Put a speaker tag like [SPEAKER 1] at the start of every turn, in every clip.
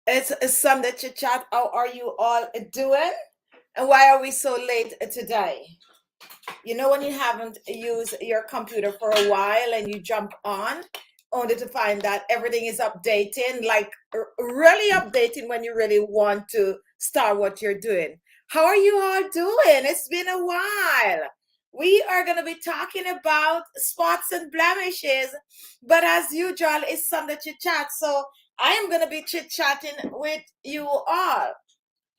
[SPEAKER 1] It's Sunday Chit Chat. How are you all doing? And why are we so late today? You know, when you haven't used your computer for a while and you jump on, only to find that everything is updating, like really updating when you really want to start what you're doing. How are you all doing? It's been a while. We are going to be talking about spots and blemishes, but as usual, it's Sunday Chit Chat. So I am going to be chit chatting with you all.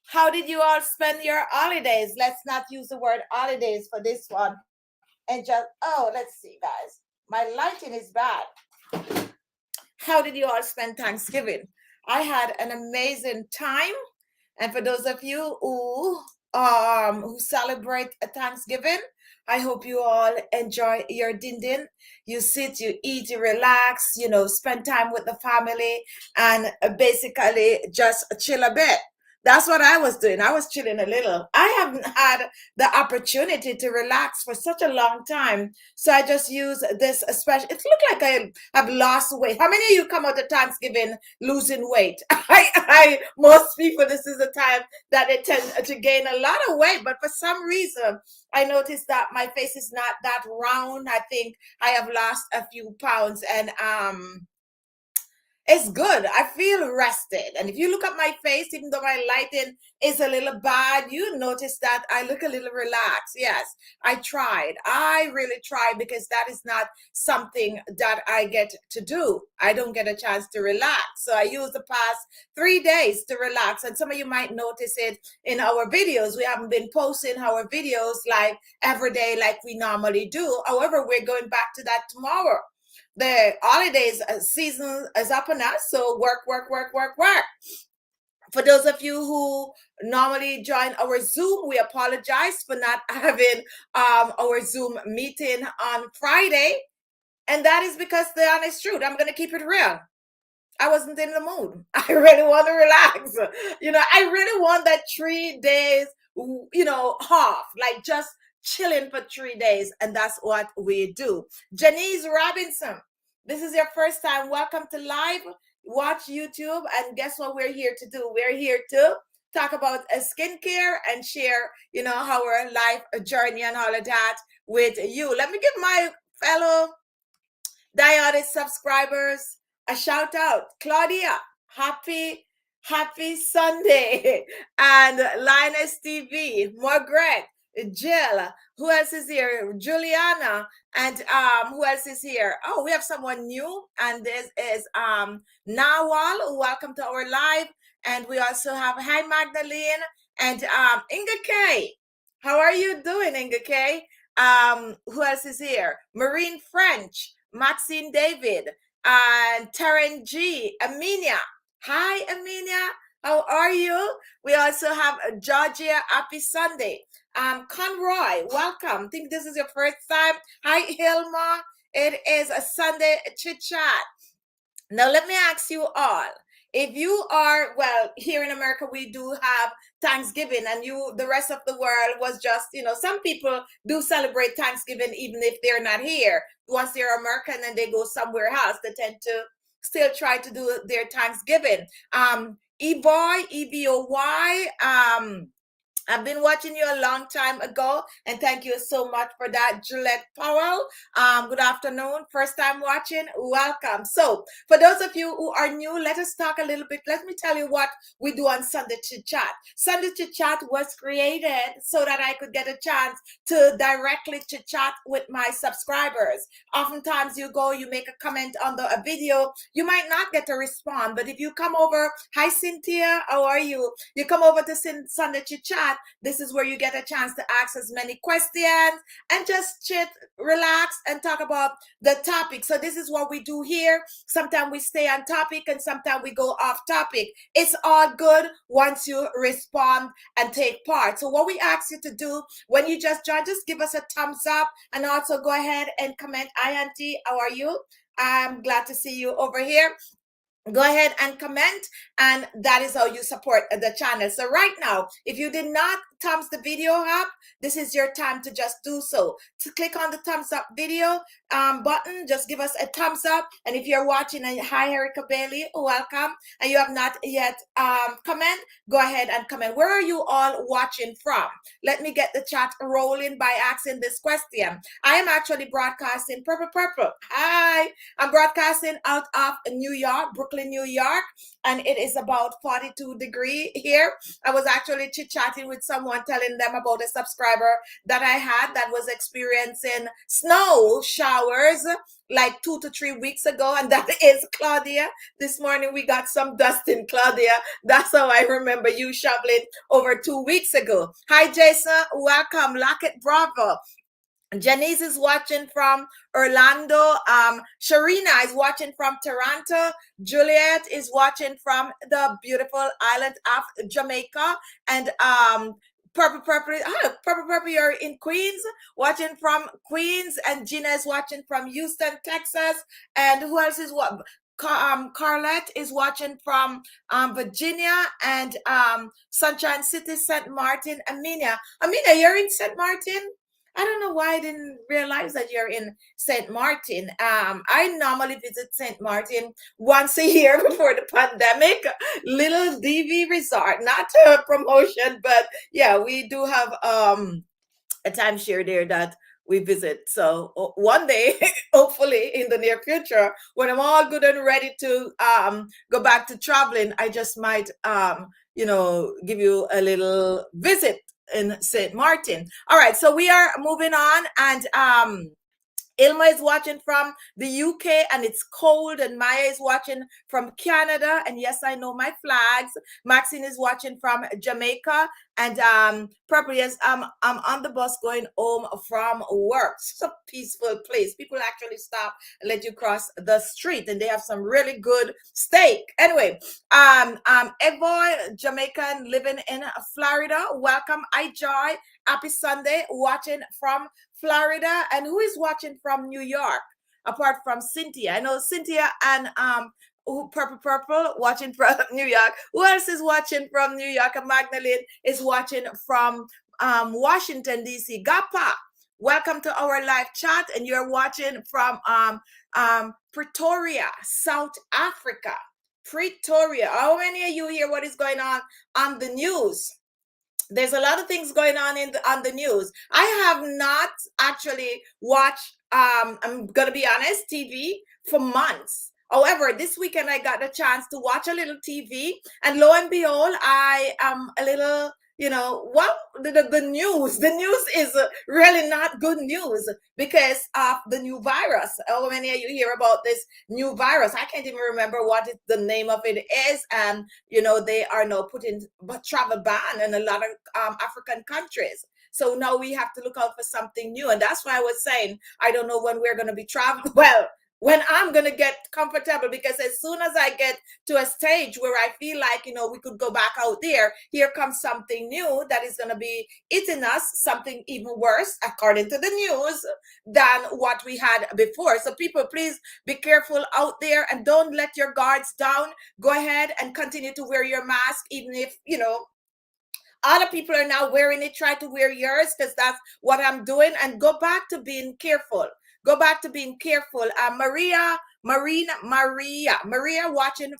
[SPEAKER 1] How did you all spend your holidays? Let's not use the word holidays for this one. And just, oh, let's see, guys. My lighting is bad. How did you all spend Thanksgiving? I had an amazing time. And for those of you who celebrate a Thanksgiving, I hope you all enjoy your din din. You sit, you eat, you relax, spend time with the family, and basically just chill a bit. That's what I was doing. I was chilling a little. I haven't had the opportunity to relax for such a long time. So I just use this special. It looked like I have lost weight. How many of you come out of Thanksgiving losing weight? Most people, this is the time that they tend to gain a lot of weight. But for some reason, I noticed that my face is not that round. I think I have lost a few pounds, and it's good. I feel rested. And if you look at my face, even though my lighting is a little bad, you notice that I look a little relaxed. Yes, I tried. I really tried, because that is not something that I get to do. I don't get a chance to relax. So I use the past 3 days to relax. And some of you might notice it in our videos. We haven't been posting our videos like every day like we normally do. However, we're going back to that tomorrow. The holidays season is up on us, so work. For those of you who normally join our Zoom, we apologize for not having our Zoom meeting on Friday, and that is because the honest truth, I'm going to keep it real. I wasn't in the mood. I really want to relax. I really want that 3 days, off, like just chilling for 3 days. And that's what we do. Janice Robinson, this is your first time. Welcome to live. Watch YouTube. And guess what we're here to do? We're here to talk about skincare and share, our life journey and all of that with you. Let me give my fellow Diode subscribers a shout out. Claudia, happy Sunday. And Linus TV, Margaret, Jill, who else is here? Juliana, and who else is here? Oh, we have someone new, and this is Nawal. Welcome to our live. And we also have Hi Magdalene and Inga K. How are you doing, Inga K? Who else is here? Marine French, Maxine David, and Taryn G, Aminia. Hi, Aminia. How are you? We also have Georgia. Happy Sunday. Conroy, welcome. I think this is your first time. Hi, Hilma. It is a Sunday chit chat. Now, let me ask you all. If you are, well, here in America, we do have Thanksgiving, and the rest of the world was just, some people do celebrate Thanksgiving even if they're not here. Once they're American and they go somewhere else, they tend to still try to do their Thanksgiving. E-Boy, E-B-O-Y, I've been watching you a long time ago, and thank you so much for that, Juliette Powell. Good afternoon. First time watching, welcome. So for those of you who are new, let us talk a little bit. Let me tell you what we do on Sunday Chit Chat. Sunday Chit Chat was created so that I could get a chance to directly chit chat with my subscribers. Oftentimes you make a comment on a video, you might not get a response, but if you come over, hi Cynthia, how are you? You come over to Sunday Chit Chat. This is where you get a chance to ask as many questions and just chit, relax, and talk about the topic. So this is what we do here. Sometimes we stay on topic and sometimes we go off topic. It's all good once you respond and take part. So what we ask you to do when you just join, just give us a thumbs up, and also go ahead and comment. Hi, Auntie, how are you? I'm glad to see you over here. Go ahead and comment, and that is how you support the channel. So right now, if you did not thumbs the video up, this is your time to just do so. To click on the thumbs up video button, just give us a thumbs up. And if you're watching and hi Erica Bailey, welcome, and you have not yet comment, go ahead and comment. Where are you all watching from? Let me get the chat rolling by asking this question. I am actually broadcasting Purple. Hi, I'm broadcasting out of New York, Brooklyn, New York, and it is about 42 degrees here. I was actually chit-chatting with someone, telling them about a subscriber that I had that was experiencing snow showers like 2 to 3 weeks ago, and that is Claudia. This morning we got some dust in Claudia. That's how I remember you shoveling over 2 weeks ago. Hi Jason, welcome. Lockett Bravo. Janice is watching from Orlando. Sharina is watching from Toronto. Juliet is watching from the beautiful island of Jamaica. And Purple, you're in Queens, watching from Queens. And Gina is watching from Houston, Texas. And who else is what? Carlette is watching from Virginia, and Sunshine City, St. Martin. Amina, you're in St. Martin? I don't know why I didn't realize that you're in St. Martin. I normally visit St. Martin once a year before the pandemic. Little DV Resort, not a promotion, but yeah, we do have a timeshare there that we visit. So one day, hopefully in the near future, when I'm all good and ready to go back to traveling, I just might give you a little visit in St. Martin. All right, so we are moving on, and Ilma is watching from the UK, and it's cold, and Maya is watching from Canada, and yes, I know my flags. Maxine is watching from Jamaica, and Purple, yes, I'm on the bus going home from work. It's a peaceful place. People actually stop and let you cross the street, and they have some really good steak. Anyway, Evoy, Jamaican living in Florida. Welcome, I Joy. Happy Sunday, watching from Florida. And who is watching from New York apart from Cynthia? I know Cynthia and Purple watching from New York. Who else is watching from New York? And Magdalene is watching from Washington DC. Gapa, welcome to our live chat, and you're watching from Pretoria, South Africa. Pretoria. How many of you hear what is going on the news? There's a lot of things going on on the news. I have not actually watched, I'm going to be honest, TV for months. However, this weekend I got a chance to watch a little TV, and lo and behold, I am a little, the news is really not good news because of the new virus. How many of you hear about this new virus? I can't even remember what the name of it is. And, they are now putting travel ban in a lot of African countries. So now we have to look out for something new. And that's why I was saying, I don't know when we're going to be traveling. Well, when I'm going to get comfortable, because as soon as I get to a stage where I feel like, we could go back out there, here comes something new that is going to be eating us, something even worse, according to the news, than what we had before. So people, please be careful out there and don't let your guards down. Go ahead and continue to wear your mask, even if, other people are now wearing it. Try to wear yours, because that's what I'm doing. And go back to being careful. Go back to being careful. Maria watching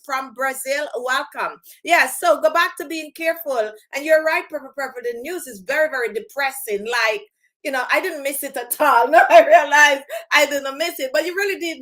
[SPEAKER 1] from Brazil. Welcome. Yeah, so go back to being careful. And you're right, Purple. The news is very, very depressing. Like, I didn't miss it at all. No, I realized I didn't miss it. But you really did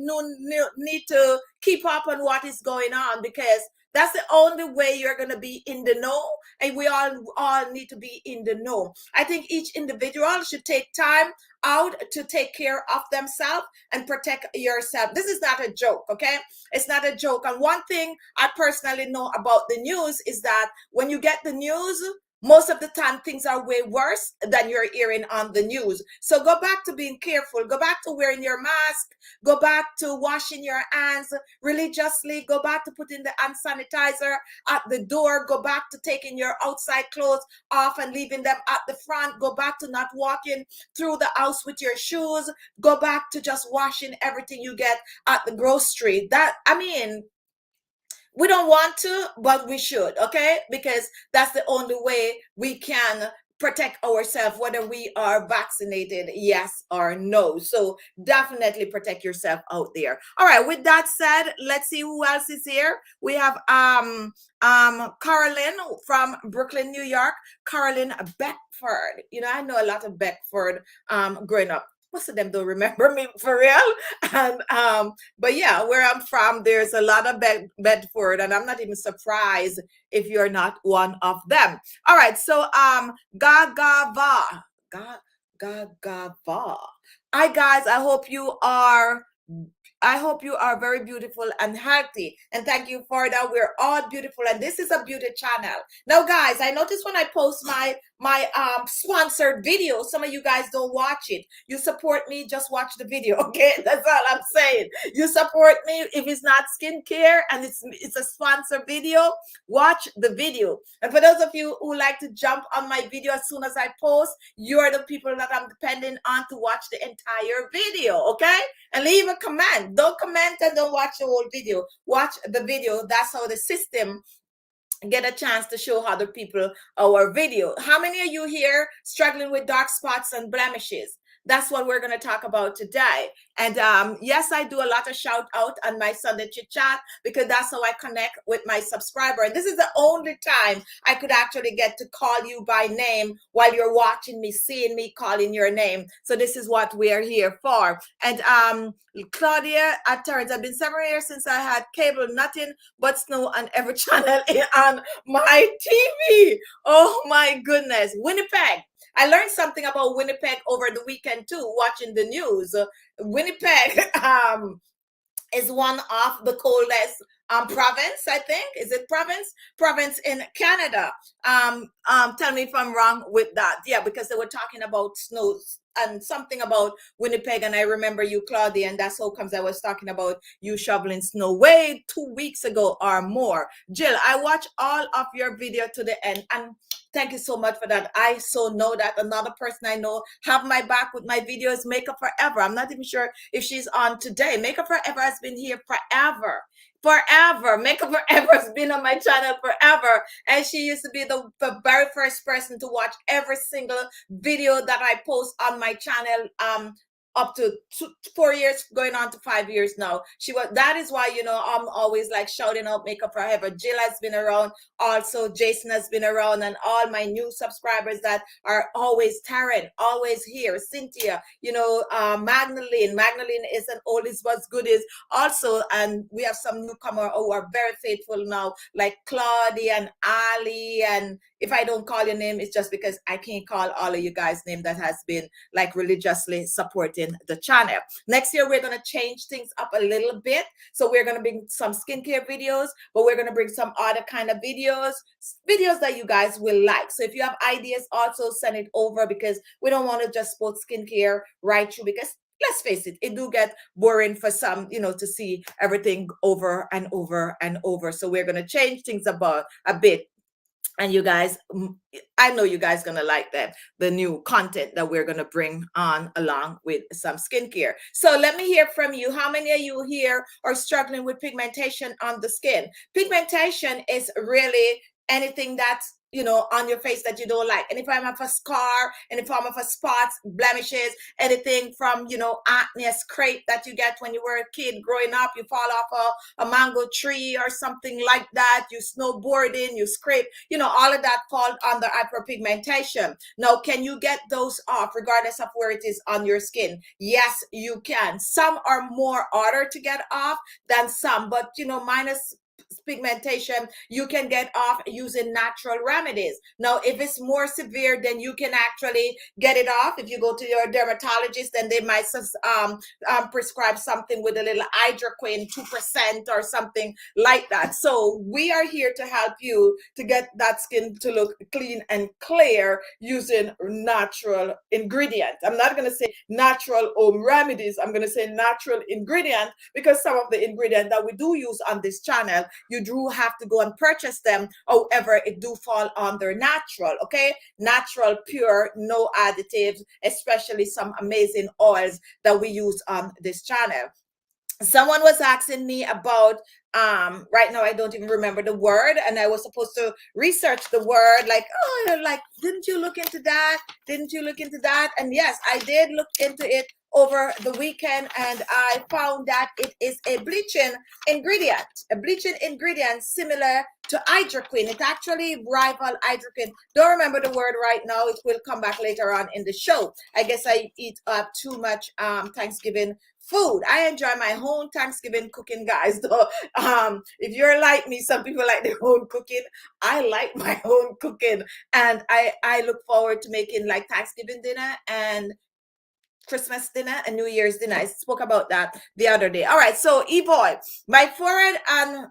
[SPEAKER 1] need to keep up on what is going on, because that's the only way you're going to be in the know. And we all need to be in the know. I think each individual should take time out to take care of themselves and protect yourself. This is not a joke, okay? It's not a joke. And one thing I personally know about the news is that when you get the news, most of the time things are way worse than you're hearing on the news. So go back to being careful. Go back to wearing your mask. Go back to washing your hands religiously. Go back to putting the hand sanitizer at the door. Go back to taking your outside clothes off and leaving them at the front. Go back to not walking through the house with your shoes. Go back to just washing everything you get at the grocery. We don't want to, but we should, okay? Because that's the only way we can protect ourselves, whether we are vaccinated, yes or no. So definitely protect yourself out there. All right, with that said, let's see who else is here. We have Carolyn from Brooklyn, New York. Carolyn Beckford. You know, I know a lot of Beckford growing up. Most of them don't remember me for real. And but yeah, where I'm from, there's a lot of Bedford, and I'm not even surprised if you're not one of them. All right, so Gagava. Gagava. Hi guys, I hope you are very beautiful and healthy. And thank you for that. We're all beautiful. And this is a beauty channel. Now, guys, I noticed when I post my sponsored video, some of you guys don't watch it. You support me, just watch the video. Okay, that's all I'm saying. You support me. If it's not skincare and it's a sponsored video, watch the video. And for those of you who like to jump on my video as soon as I post, you're the people that I'm depending on to watch the entire video. Okay, and leave a comment. Don't comment and don't watch the whole video. Watch the video. That's how the system get a chance to show other people our video. How many of you here struggling with dark spots and blemishes? That's what we're going to talk about today. And yes, I do a lot of shout out on my Sunday Chit Chat because that's how I connect with my subscriber. And this is the only time I could actually get to call you by name while you're watching me, seeing me calling your name. So this is what we are here for. And Claudia at Terrence, I've been several years since I had cable, nothing but snow on every channel on my TV. Oh my goodness. Winnipeg. I learned something about Winnipeg over the weekend too, watching the news. Winnipeg is one of the coldest province, I think. Is it province in Canada? Tell me if I'm wrong with that. Yeah, because they were talking about snow and something about Winnipeg, and I remember you, Claudia, and that's how comes I was talking about you shoveling snow way 2 weeks ago or more. Jill, I watch all of your video to the end, and thank you so much for that. I so know that another person I know have my back with my videos. Makeup Forever. I'm not even sure if she's on today. Makeup Forever has been here forever. Makeup Forever has been on my channel forever. And she used to be the very first person to watch every single video that I post on my channel. Up to 4 years, going on to 5 years now. That is why, you know, I'm always like shouting out Makeup Forever. Jill has been around. Also, Jason has been around, and all my new subscribers that are always Taryn, always here. Cynthia, you know, Magdalene. Magdalene is an oldest but goodies also. And we have some newcomer who are very faithful now, like Claudia and Ali. And if I don't call your name, it's just because I can't call all of you guys' name that has been like religiously supporting the channel. Next year, we're going to change things up a little bit. So we're going to bring some skincare videos, but we're going to bring some other kind of videos that you guys will like. So if you have ideas, also send it over, because we don't want to just put skincare right through, because let's face it, it do get boring for some, you know, to see everything over and over and over. So we're going to change things about a bit. And you guys, I know you guys gonna like that, the new content that we're gonna bring on along with some skincare. So let me hear from you. How many of you here are struggling with pigmentation on the skin? Pigmentation is really anything that's, you know, on your face that you don't like. And if I'm of a scar, in the form of a spots, blemishes, anything from, you know, acne, scrape that you get when you were a kid growing up, you fall off a mango tree or something like that, you snowboarding, you scrape, you know, all of that fall under hyperpigmentation. Now, can you get those off regardless of where it is on your skin? Yes, you can. Some are more harder to get off than some, but, you know, minus pigmentation, you can get off using natural remedies. Now, if it's more severe, then you can actually get it off. If you go to your dermatologist, then they might prescribe something with a little hydroquine 2% or something like that. So we are here to help you to get that skin to look clean and clear using natural ingredients. I'm not going to say natural home remedies. I'm going to say natural ingredients, because some of the ingredients that we do use on this channel, you do have to go and purchase them. However, it do fall under natural, okay? Natural, pure, no additives, especially some amazing oils that we use on this channel. Someone was asking me about Right now I don't even remember the word, and I was supposed to research the word, like, oh, like, didn't you look into that? Didn't you look into that? And yes, I did look into it over the weekend, and I found that it is a bleaching ingredient similar to hydroquin. It actually rival hydroquin. Don't remember the word right now. It will come back later on in the show. I guess I eat up too much Thanksgiving food. I enjoy my own Thanksgiving cooking, guys. Though, if you're like me, some people like their own cooking. I like my own cooking, and I look forward to making like Thanksgiving dinner and Christmas dinner and New Year's dinner. I spoke about that the other day. All right, so Evoy, my forehead and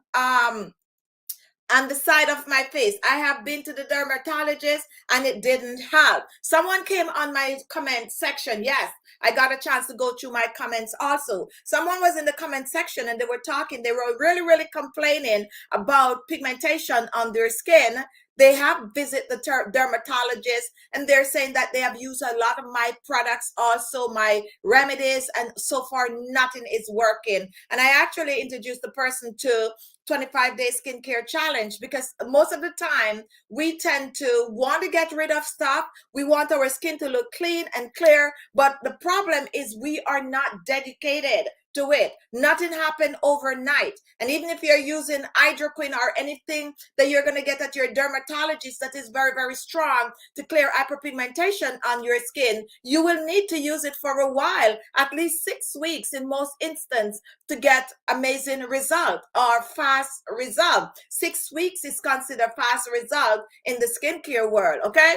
[SPEAKER 1] on the side of my face. I have been to the dermatologist and it didn't help. Someone came on my comment section. Yes, I got a chance to go through my comments also. Someone was in the comment section and they were talking. They were really, really complaining about pigmentation on their skin. They have visited the dermatologist and they're saying that they have used a lot of my products, also my remedies, and so far nothing is working. And I actually introduced the person to 25-day skincare challenge, because most of the time we tend to want to get rid of stuff. We want our skin to look clean and clear, but the problem is we are not dedicated to it. Nothing happened overnight. And even if you're using hydroquin or anything that you're going to get at your dermatologist that is very, very strong to clear hyperpigmentation on your skin, you will need to use it for a while, at least 6 weeks in most instances, to get amazing result or fast result. 6 weeks is considered fast result in the skincare world. Okay,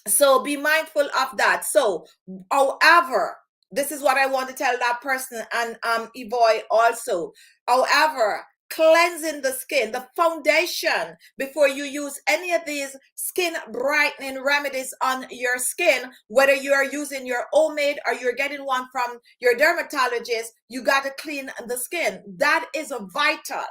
[SPEAKER 1] so be mindful of that. So however, this is what I want to tell that person, and Evoy also. However, cleansing the skin, the foundation, before you use any of these skin brightening remedies on your skin, whether you are using your homemade or you're getting one from your dermatologist, you got to clean the skin. That is a vital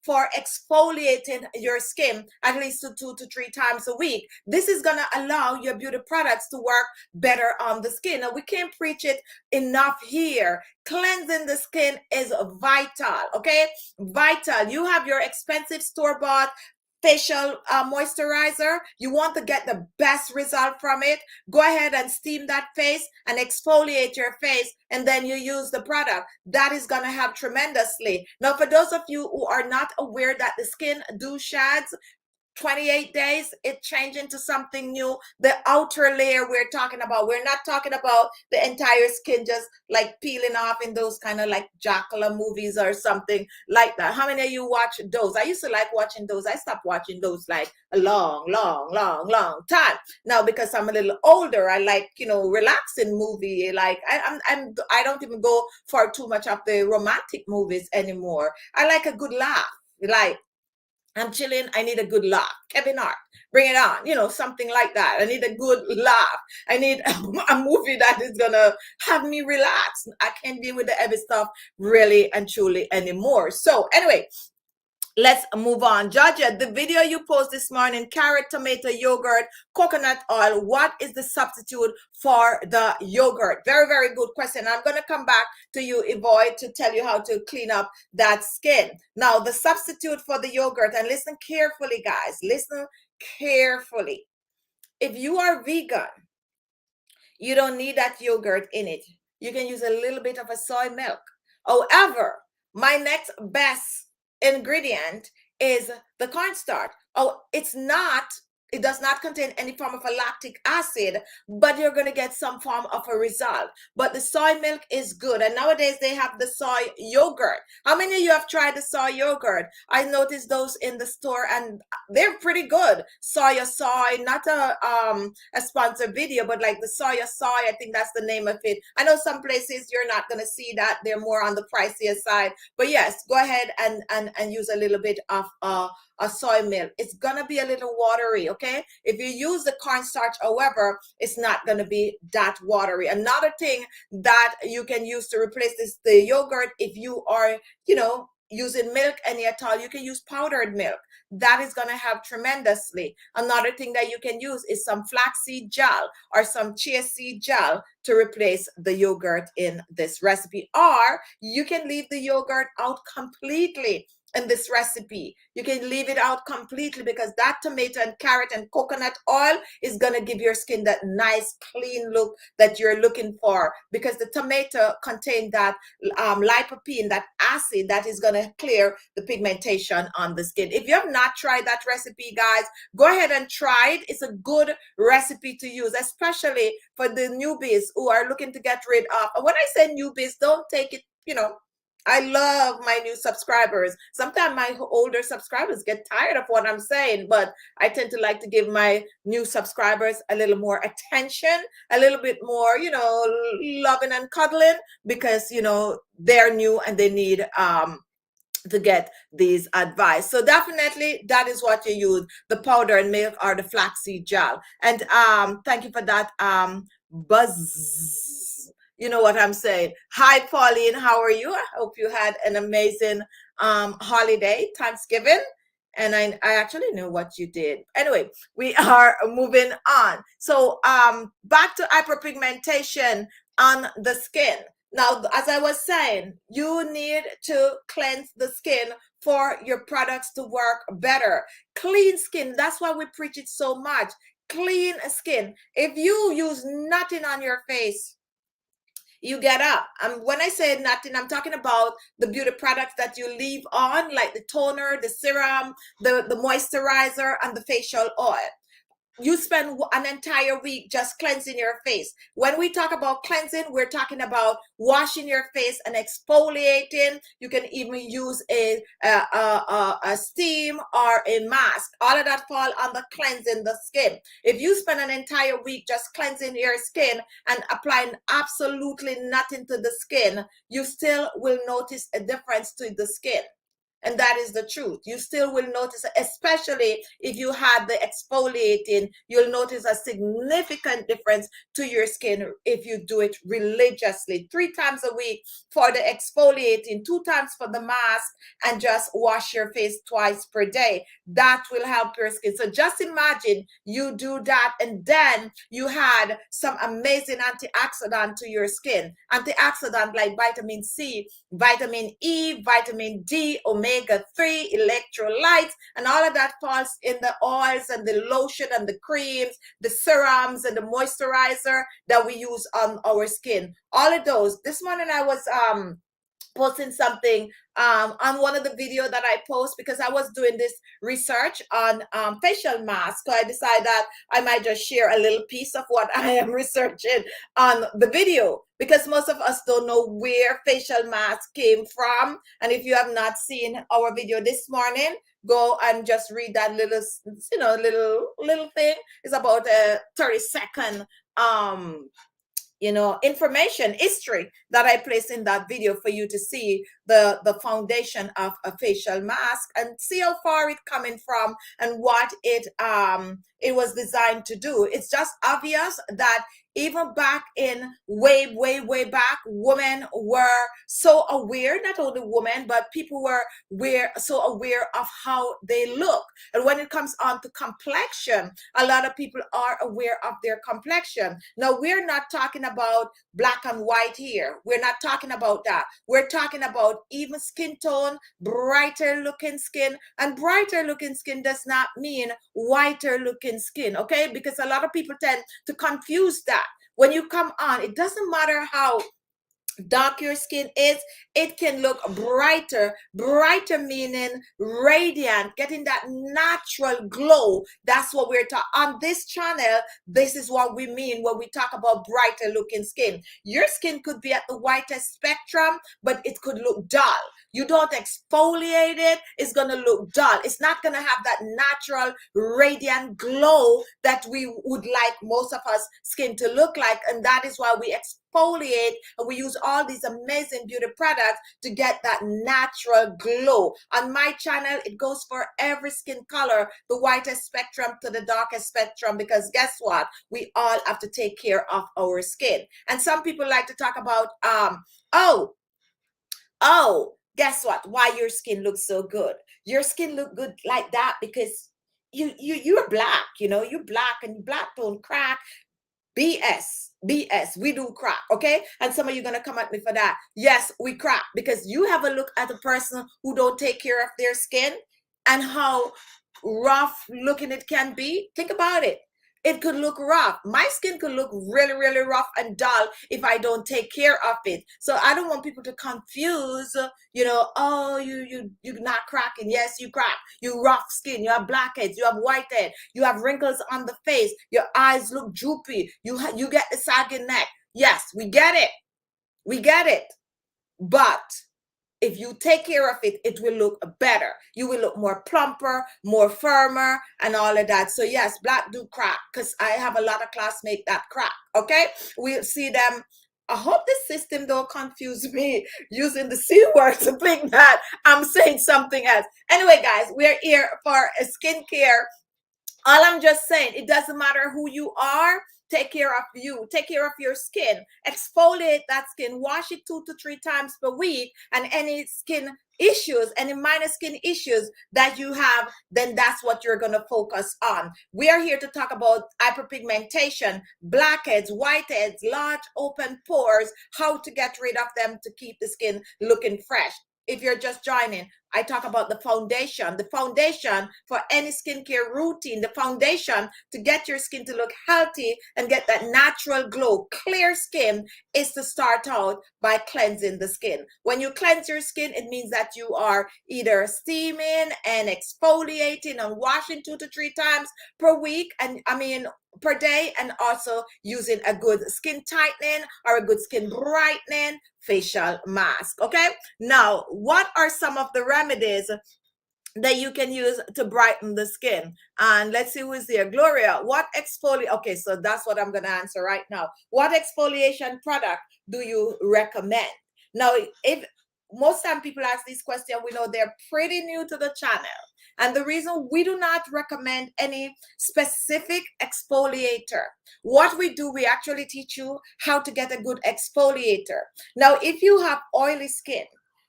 [SPEAKER 1] for exfoliating your skin at least 2 to 3 times a week. This is going to allow your beauty products to work better on the skin. Now, we can't preach it enough here. Cleansing the skin is vital. Okay, vital. You have your expensive store-bought facial moisturizer. You want to get the best result from it, go ahead and steam that face and exfoliate your face, and then you use the product. That is going to help tremendously. Now, for those of you who are not aware that the skin do shads, 28 days, it changed into something new. The outer layer we're talking about, we're not talking about the entire skin just like peeling off in those kind of like Dracula movies or something like that. How many of you watch those? I used to like watching those. I stopped watching those like a long time now, because I'm a little older. I like, you know, relaxing movie. Like I don't even go for too much of the romantic movies anymore. I like a good laugh. Like, I'm chilling, I need a good laugh. Kevin Hart, bring it on. You know, something like that. I need a good laugh. I need a movie that is gonna have me relax. I can't deal with the heavy stuff really and truly anymore. So anyway, let's move on. Georgia, the video you post this morning, carrot, tomato, yogurt, coconut oil, what is the substitute for the yogurt? Very, very good question. I'm going to come back to you, Evoy, to tell you how to clean up that skin. Now, the substitute for the yogurt, and listen carefully, guys. Listen carefully. If you are vegan, you don't need that yogurt in it. You can use a little bit of a soy milk. However, my next best ingredient is the cornstarch. Oh, it does not contain any form of a lactic acid, but you're going to get some form of a result. But the soy milk is good. And nowadays they have the soy yogurt. How many of you have tried the soy yogurt? I noticed those in the store and they're pretty good. Soy, not a sponsored video, but like the soy, I think that's the name of it. I know some places you're not going to see that. They're more on the pricier side. But yes, go ahead and use a little bit of a soy milk. It's gonna be a little watery, okay? If you use the cornstarch, however, it's not gonna be that watery. Another thing that you can use to replace the yogurt, if you are, you know, using milk any at all, you can use powdered milk. That is going to help tremendously. Another thing that you can use is some flaxseed gel or some chia seed gel to replace the yogurt in this recipe. Or you can leave the yogurt out completely in this recipe. You can leave it out completely because that tomato and carrot and coconut oil is going to give your skin that nice clean look that you're looking for, because the tomato contains that lycopene, that acid that is going to clear the pigmentation on the skin. If you have not tried that recipe, guys, go ahead and try it. It's a good recipe to use, especially for the newbies who are looking to get rid of. When I say newbies, don't take it, you know, I love my new subscribers. Sometimes my older subscribers get tired of what I'm saying, but I tend to like to give my new subscribers a little more attention, a little bit more, you know, loving and cuddling, because, you know, they're new and they need to get these advice. So definitely that is what you use, the powder and milk or the flaxseed gel. And thank you for that buzz. You know what I'm saying. Hi, Pauline. How are you? I hope you had an amazing holiday, Thanksgiving. And I actually knew what you did. Anyway, we are moving on. So back to hyperpigmentation on the skin. Now, as I was saying, you need to cleanse the skin for your products to work better. Clean skin. That's why we preach it so much. Clean skin. If you use nothing on your face, you get up. When I say nothing, I'm talking about the beauty products that you leave on, like the toner, the serum, the moisturizer, and the facial oil. You spend an entire week just cleansing your face. When we talk about cleansing, we're talking about washing your face and exfoliating. You can even use a steam or a mask. All of that fall under cleansing the skin. If you spend an entire week just cleansing your skin and applying absolutely nothing to the skin, you still will notice a difference to the skin. And that is the truth. You still will notice, especially if you had the exfoliating, you'll notice a significant difference to your skin if you do it religiously. 3 times a week for the exfoliating, 2 times for the mask, and just wash your face twice per day. That will help your skin. So just imagine you do that, and then you had some amazing antioxidant to your skin. Antioxidant like vitamin C, vitamin E, vitamin D, omega-3, electrolytes, and all of that falls in the oils and the lotion and the creams, the serums and the moisturizer that we use on our skin. All of those. This morning I was posting something on one of the video that I post, because I was doing this research on facial masks. So I decided that I might just share a little piece of what I am researching on the video, because most of us don't know where facial masks came from. And if you have not seen our video this morning, go and just read that little, you know, little thing. It's about a 30-second you know, information history that I placed in that video for you to see the foundation of a facial mask and see how far it's coming from and what it was designed to do. It's just obvious that even back in way back, women were so aware, not only women, but people were so aware of how they look. And when it comes on to complexion, a lot of people are aware of their complexion. Now, we're not talking about black and white here. We're not talking about that. We're talking about even skin tone, brighter looking skin. And brighter looking skin does not mean whiter looking skin, okay? Because a lot of people tend to confuse that. When you come on, it doesn't matter how dark your skin is, it can look brighter meaning radiant, getting that natural glow. That's what we're talking on this channel. This is what we mean when we talk about brighter looking skin. Your skin could be at the whitest spectrum, but it could look dull. You don't exfoliate it, it's going to look dull. It's not going to have that natural radiant glow that we would like most of us skin to look like. And that is why we exfoliate and we use all these amazing beauty products to get that natural glow. On my channel, it goes for every skin color, the whitest spectrum to the darkest spectrum, because guess what? We all have to take care of our skin. And some people like to talk about, Guess what? Why your skin looks so good? Your skin look good like that because you're black, you know, you're black, and black don't crack. BS, we do crack, okay? And some of you gonna come at me for that. Yes, we crack because you have a look at a person who don't take care of their skin and how rough looking it can be. Think about it. It could look rough. My skin could look really, really rough and dull if I don't take care of it. So I don't want people to confuse, you know, oh, you're not cracking. Yes, you crack. You rough skin. You have blackheads. You have whitehead. You have wrinkles on the face. Your eyes look droopy. You get the sagging neck. Yes, we get it. We get it. But if you take care of it, it will look better. You will look more plumper, more firmer, and all of that. So yes, black do crack, because I have a lot of classmates that crack, okay? We'll see them. I hope this system don't confuse me using the C word to think that I'm saying something else. Anyway, guys, we're here for a skincare. All I'm just saying, it doesn't matter who you are. Take care of you. Take care of your skin. Exfoliate that skin. Wash it 2 to 3 times per week. And any skin issues, any minor skin issues that you have, then that's what you're going to focus on. We are here to talk about hyperpigmentation, blackheads, whiteheads, large open pores, how to get rid of them to keep the skin looking fresh. If you're just joining, I talk about the foundation for any skincare routine, the foundation to get your skin to look healthy and get that natural glow. Clear skin is to start out by cleansing the skin. When you cleanse your skin, it means that you are either steaming and exfoliating and washing 2 to 3 times per week, and per day, and also using a good skin tightening or a good skin brightening facial mask. Okay, now what are some of the remedies that you can use to brighten the skin? And let's see who is there. Gloria, what exfoliate? Okay, so that's what I'm going to answer right now. What exfoliation product do you recommend? Now, if most time people ask this question, we know they're pretty new to the channel. And the reason we do not recommend any specific exfoliator, what we do, we actually teach you how to get a good exfoliator. Now, if you have oily skin,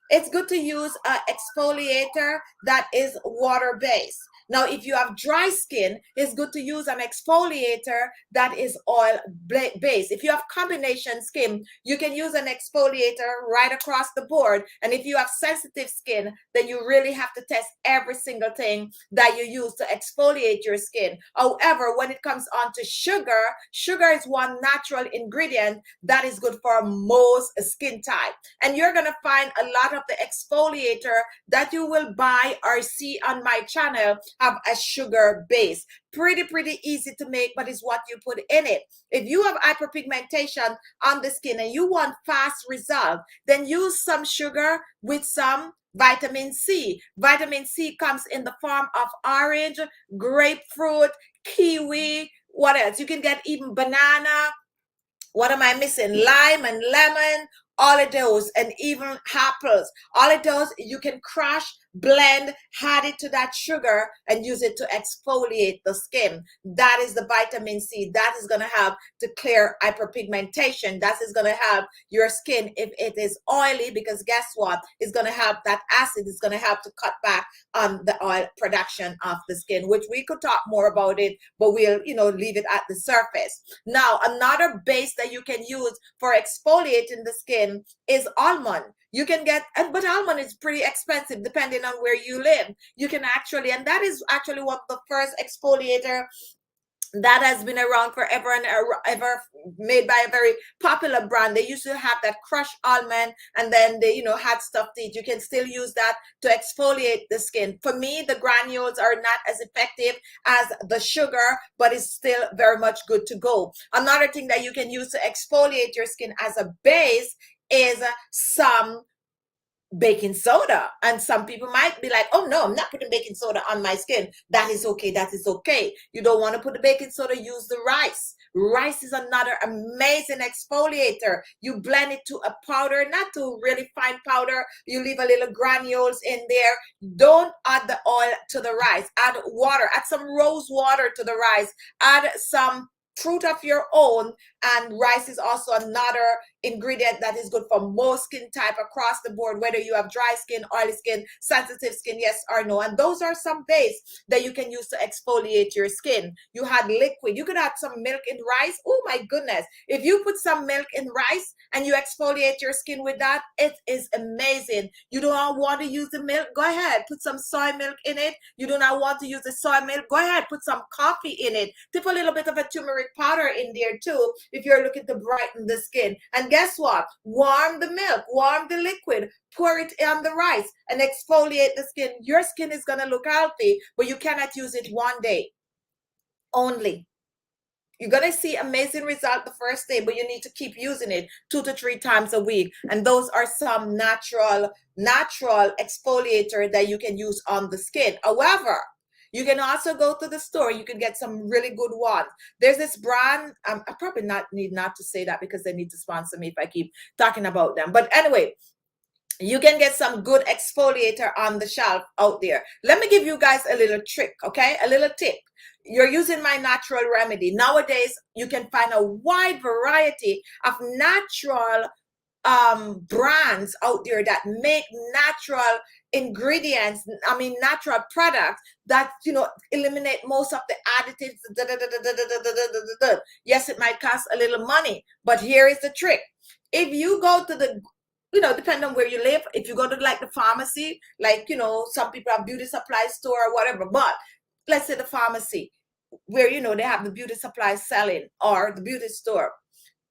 [SPEAKER 1] it's good to use an exfoliator that is water-based. Now, if you have dry skin, it's good to use an exfoliator that is oil-based. If you have combination skin, you can use an exfoliator right across the board. And if you have sensitive skin, then you really have to test every single thing that you use to exfoliate your skin. However, when it comes on to sugar, sugar is one natural ingredient that is good for most skin type. And you're going to find a lot of the exfoliator that you will buy or see on my channel have a sugar base. Pretty easy to make, but it's what you put in it. If you have hyperpigmentation on the skin and you want fast result, then use some sugar with some vitamin C. Vitamin C comes in the form of orange, grapefruit, kiwi, what else? You can get even banana. What am I missing? Lime and lemon, all of those, and even apples. All of those you can crush, blend, add it to that sugar, and use it to exfoliate the skin. That is the vitamin C. That is going to help to clear hyperpigmentation. That is going to help your skin if it is oily, because guess what? It's going to help that acid. It's going to help to cut back on the oil production of the skin, which we could talk more about it, but we'll, leave it at the surface. Now, another base that you can use for exfoliating the skin is almond. You can get, but almond is pretty expensive depending on where you live. You can actually, and that is actually one of the first exfoliator that has been around forever and ever, made by a very popular brand. They used to have that crushed almond, and then they, had stuff that you can still use that to exfoliate the skin. For me, the granules are not as effective as the sugar, but it's still very much good to go. Another thing that you can use to exfoliate your skin as a base is some baking soda. And some people might be like, oh no, I'm not putting baking soda on my skin. That is okay. That is okay. You don't want to put the baking soda, use the rice. Rice is another amazing exfoliator. You blend it to a powder, not to really fine powder. You leave a little granules in there. Don't add the oil to the rice. Add water. Add some rose water to the rice. Add some fruit of your own And rice is also another ingredient that is good for most skin type across the board, whether you have dry skin, oily skin, sensitive skin, yes or no. And those are some base that you can use to exfoliate your skin. You had liquid. You could add some milk in rice. Oh my goodness. If you put some milk in rice and you exfoliate your skin with that, it is amazing. You do not want to use the milk? Go ahead. Put some soy milk in it. You do not want to use the soy milk? Go ahead. Put some coffee in it. Tip a little bit of a turmeric powder in there too if you're looking to brighten the skin. And guess what? Warm the milk. Warm the liquid. Pour it on the rice and exfoliate the skin. Your skin is going to look healthy, but you cannot use it one day only. You're going to see amazing result the first day, but you need to keep using it 2 to 3 times a week. And those are some natural exfoliator that you can use on the skin. However, you can also go to the store. You can get some really good ones. There's this brand. I probably need not to say that because they need to sponsor me if I keep talking about them. But anyway, you can get some good exfoliator on the shelf out there. Let me give you guys a little trick, okay? A little tip. You're using my natural remedy. Nowadays, you can find a wide variety of natural brands out there that make natural ingredients, natural products that, eliminate most of the additives. Yes, it might cost a little money, but here is the trick. If you go to the depending on where you live, if you go to like the pharmacy, like, some people have beauty supply store or whatever, but let's say the pharmacy where, they have the beauty supply selling or the beauty store.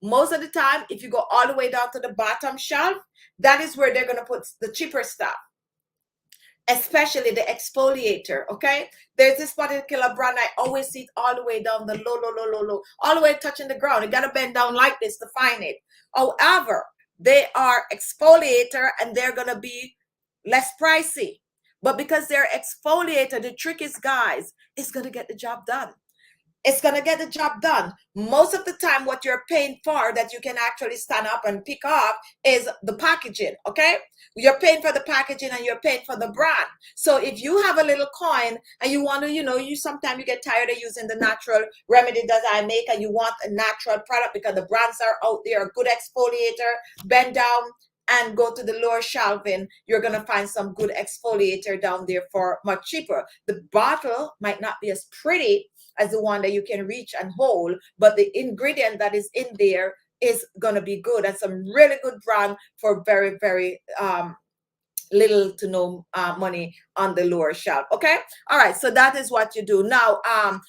[SPEAKER 1] Most of the time, if you go all the way down to the bottom shelf, that is where they're going to put the cheaper stuff, especially the exfoliator, okay? There's this particular brand, I always see it all the way down the low, all the way touching the ground. You got to bend down like this to find it. However, they are exfoliator and they're going to be less pricey. But because they're exfoliator, the trick is, guys, it's going to get the job done. It's going to get the job done. Most of the time, what you're paying for that you can actually stand up and pick up is the packaging, okay? You're paying for the packaging and you're paying for the brand. So if you have a little coin and you want to, you sometimes you get tired of using the natural remedy that I make and you want a natural product because the brands are out there, a good exfoliator, bend down and go to the lower shelving, you're going to find some good exfoliator down there for much cheaper. The bottle might not be as pretty as the one that you can reach and hold, but the ingredient that is in there is going to be good, and some really good brand for very, very little to no money on the lower shelf. Okay, all right, so that is what you do now.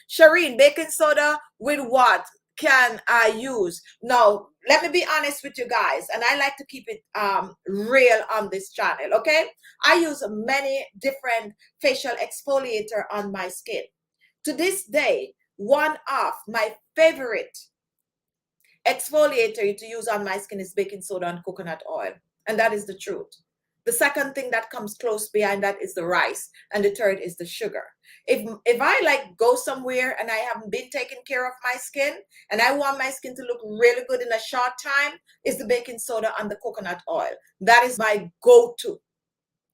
[SPEAKER 1] Shireen, baking soda with what can I use? Now let me be honest with you guys, and I like to keep it real on this channel. Okay, I use many different facial exfoliator on my skin. To this day, one of my favorite exfoliator to use on my skin is baking soda and coconut oil. And that is the truth. The second thing that comes close behind that is the rice. And the third is the sugar. If I like go somewhere and I haven't been taking care of my skin and I want my skin to look really good in a short time, is the baking soda and the coconut oil. That is my go-to.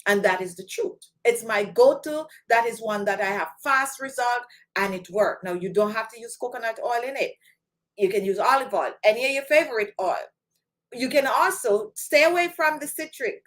[SPEAKER 1] And that is the truth. It's my go-to. That is one that I have fast result and it worked. Now, you don't have to use coconut oil in it. You can use olive oil, any of your favorite oil. You can also stay away from the citric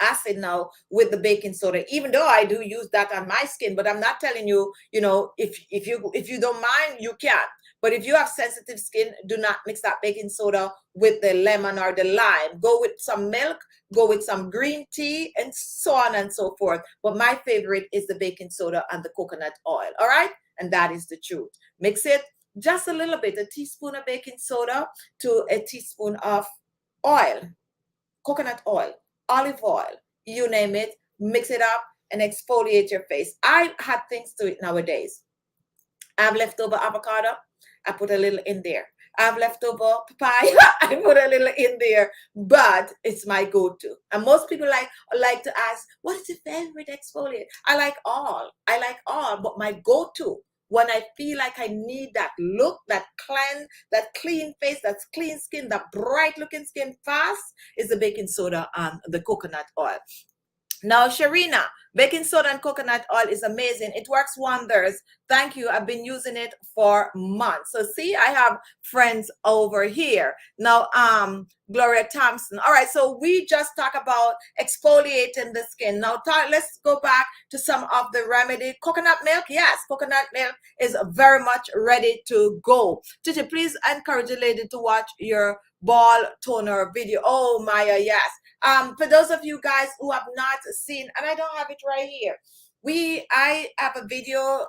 [SPEAKER 1] acid now with the baking soda, even though I do use that on my skin, but I'm not telling you, if you don't mind, you can. But if you have sensitive skin, do not mix that baking soda with the lemon or the lime. Go with some milk, go with some green tea, and so on and so forth. But my favorite is the baking soda and the coconut oil. All right? And that is the truth. Mix it just a little bit, a teaspoon of baking soda to a teaspoon of oil, coconut oil, olive oil, you name it, mix it up and exfoliate your face. I had things to it nowadays. I have leftover avocado, I put a little in there. I have leftover papaya, I put a little in there, but it's my go-to. And most people like to ask, what is your favorite exfoliant? I like all, but my go-to, when I feel like I need that look, that clean face, that clean skin, that bright looking skin fast, is the baking soda and the coconut oil. Now, Sharina, baking soda and coconut oil is amazing. It works wonders. Thank you. I've been using it for months. So see, I have friends over here. Now, Gloria Thompson. All right, so we just talk about exfoliating the skin. Now, let's go back to some of the remedy. Coconut milk, yes, coconut milk is very much ready to go. Titi, please encourage a lady to watch your ball toner video. Oh, Maya, yes. For those of you guys who have not seen, and I don't have it right here, I have a video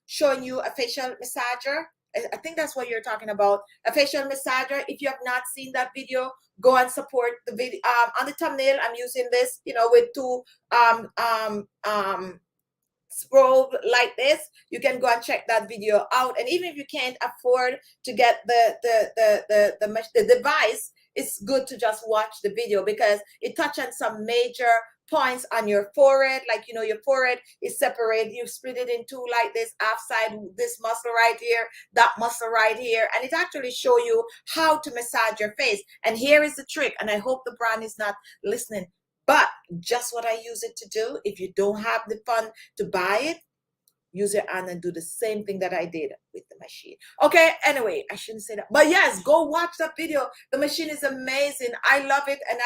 [SPEAKER 1] showing you a facial massager. I think that's what you're talking about, a facial massager. If you have not seen that video, go and support the video. On the thumbnail, I'm using this, you know, with two sprobe like this. You can go and check that video out. And even if you can't afford to get the device, it's good to just watch the video because it touches on some major points on your forehead. Like, you know, your forehead is separated, you split it in two like this, half side, this muscle right here, that muscle right here, and it actually show you how to massage your face. And here is the trick, and I hope the brand is not listening, but just what I use it to do. If you don't have the fund to buy it, use your hand and do the same thing that I did with the machine. Okay, anyway, I shouldn't say that, but yes, go watch that video. The machine is amazing. I love it, and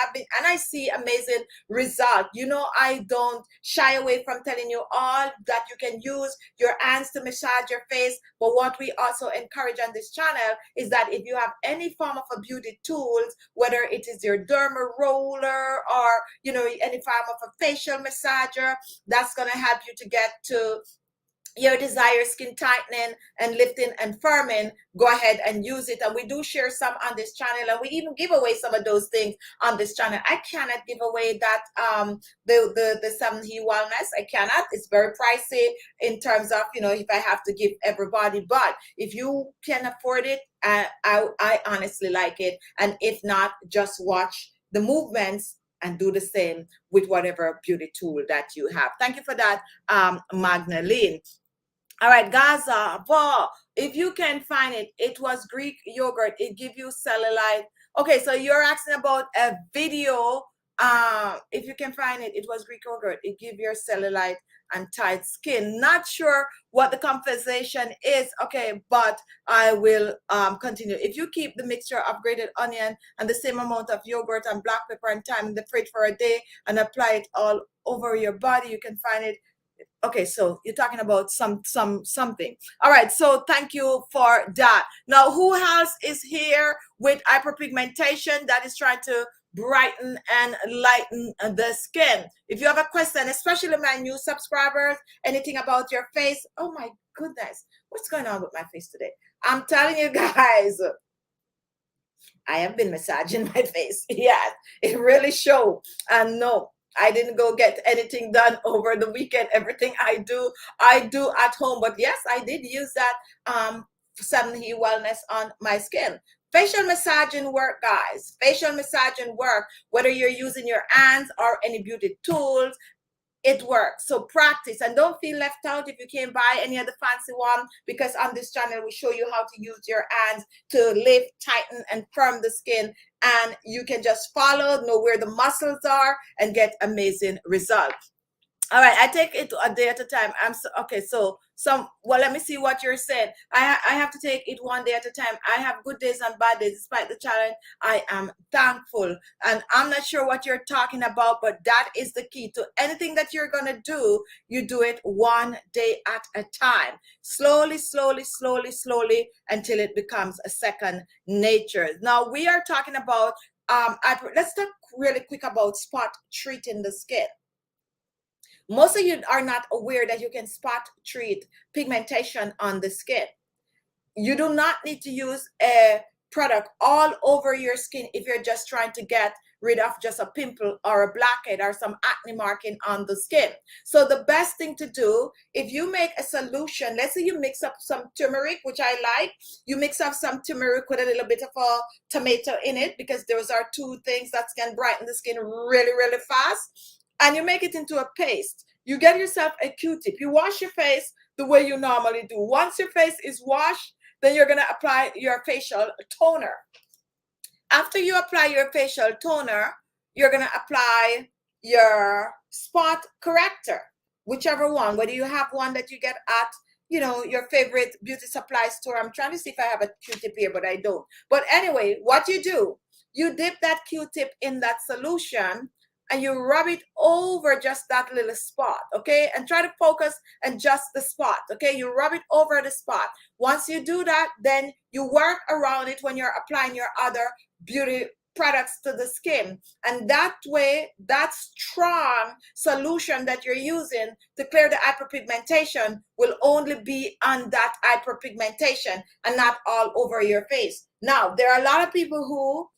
[SPEAKER 1] I see amazing result. You know, I don't shy away from telling you all that you can use your hands to massage your face, but what we also encourage on this channel is that if you have any form of a beauty tools, whether it is your derma roller or, you know, any form of a facial massager, that's going to help you to get to your desired skin tightening and lifting and firming, go ahead and use it. And we do share some on this channel, and we even give away some of those things on this channel. I cannot give away that the SMOOTHIE wellness. I cannot. It's very pricey in terms of, you know, if I have to give everybody. But if you can afford it, I honestly like it. And if not, just watch the movements and do the same with whatever beauty tool that you have. Thank you for that, Magdalene. All right, Gaza, if you can find it, it was Greek yogurt. It give you cellulite. Okay, so you're asking about a video. If you can find it, it was Greek yogurt. It give your cellulite and tight skin. Not sure what the conversation is. Okay, but I will continue. If you keep the mixture of grated onion and the same amount of yogurt and black pepper and thyme in the fridge for a day and apply it all over your body, you can find it. Okay, so you're talking about something. All right, so thank you for that. Now, who else is here with hyperpigmentation that is trying to brighten and lighten the skin? If you have a question, especially my new subscribers, anything about your face, oh my goodness, what's going on with my face today? I'm telling you guys, I have been massaging my face. Yes, it really shows. And no, I didn't go get anything done over the weekend. Everything I do at home. But yes, I did use that SMOOTHIE wellness on my skin. Facial massaging work, guys. Facial massaging work, whether you're using your hands or any beauty tools, it works. So practice and don't feel left out if you can't buy any of the fancy one, because on this channel we show you how to use your hands to lift, tighten, and firm the skin, and you can just follow, know where the muscles are, and get amazing results. All right, I take it a day at a time. Okay, so well, let me see what you're saying. I have to take it one day at a time. I have good days and bad days. Despite the challenge, I am thankful. And I'm not sure what you're talking about, but that is the key to anything that you're going to do. You do it one day at a time. Slowly, slowly, slowly, slowly, until it becomes a second nature. Now, we are talking about, let's talk really quick about spot treating the skin. Most of you are not aware that you can spot treat pigmentation on the skin. You do not need to use a product all over your skin if you're just trying to get rid of just a pimple or a blackhead or some acne marking on the skin. So the best thing to do, if you make a solution, let's say you mix up some turmeric, which I like, you mix up some turmeric with a little bit of a tomato in it, because those are two things that can brighten the skin really, really fast. And you make it into a paste. You get yourself a Q-tip. You wash your face the way you normally do. Once your face is washed, then you're going to apply your facial toner. After you apply your facial toner, you're going to apply your spot corrector, whichever one, whether you have one that you get at, you know, your favorite beauty supply store. I'm trying to see if I have a Q-tip here, but I don't. But anyway, what you do, you dip that Q-tip in that solution and you rub it over just that little spot, okay? And try to focus and just the spot, okay? You rub it over the spot. Once you do that, then you work around it when you're applying your other beauty products to the skin. And that way, that strong solution that you're using to clear the hyperpigmentation will only be on that hyperpigmentation and not all over your face. Now, there are a lot of people who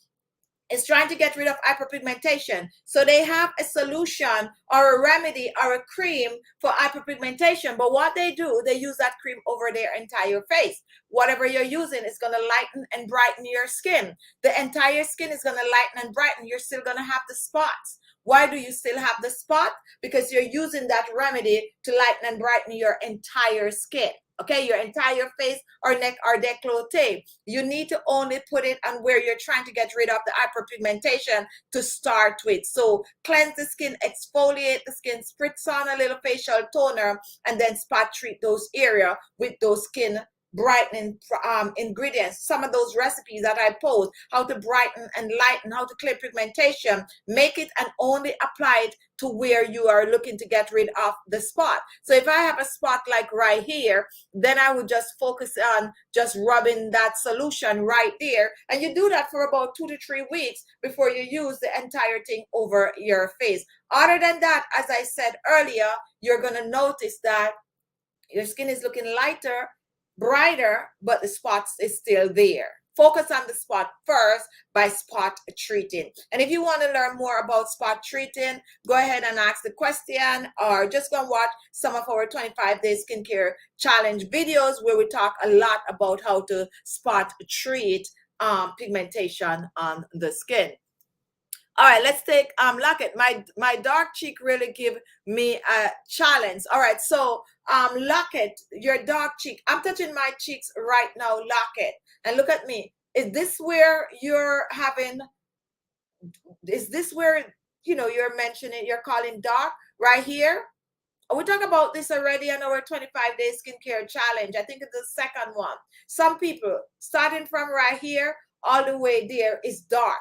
[SPEAKER 1] is trying to get rid of hyperpigmentation. So they have a solution or a remedy or a cream for hyperpigmentation. But what they do, they use that cream over their entire face. Whatever you're using is going to lighten and brighten your skin. The entire skin is going to lighten and brighten. You're still going to have the spots. Why do you still have the spot? Because you're using that remedy to lighten and brighten your entire skin. Okay, your entire face or neck or décolleté. You need to only put it on where you're trying to get rid of the hyperpigmentation to start with. So cleanse the skin, exfoliate the skin, spritz on a little facial toner, and then spot treat those areas with those skin brightening ingredients. Some of those recipes that I post, how to brighten and lighten, how to clear pigmentation, make it and only apply it to where you are looking to get rid of the spot. So if I have a spot like right here, then I would just focus on just rubbing that solution right there. And you do that for about 2 to 3 weeks before you use the entire thing over your face. Other than that, as I said earlier, you're going to notice that your skin is looking lighter, brighter, but the spots is still there. Focus on the spot first by spot treating. And if you want to learn more about spot treating, go ahead and ask the question or just go and watch some of our 25-day skincare challenge videos where we talk a lot about how to spot treat pigmentation on the skin. All right, let's take Locket. My dark cheek really give me a challenge. All right, so Locket, your dark cheek. I'm touching my cheeks right now, Locket. And look at me. Is this where you're having, is this where, you know, you're mentioning, you're calling dark right here? We talked about this already on our 25-day skincare challenge. I think it's the second one. Some people, starting from right here all the way there, is dark.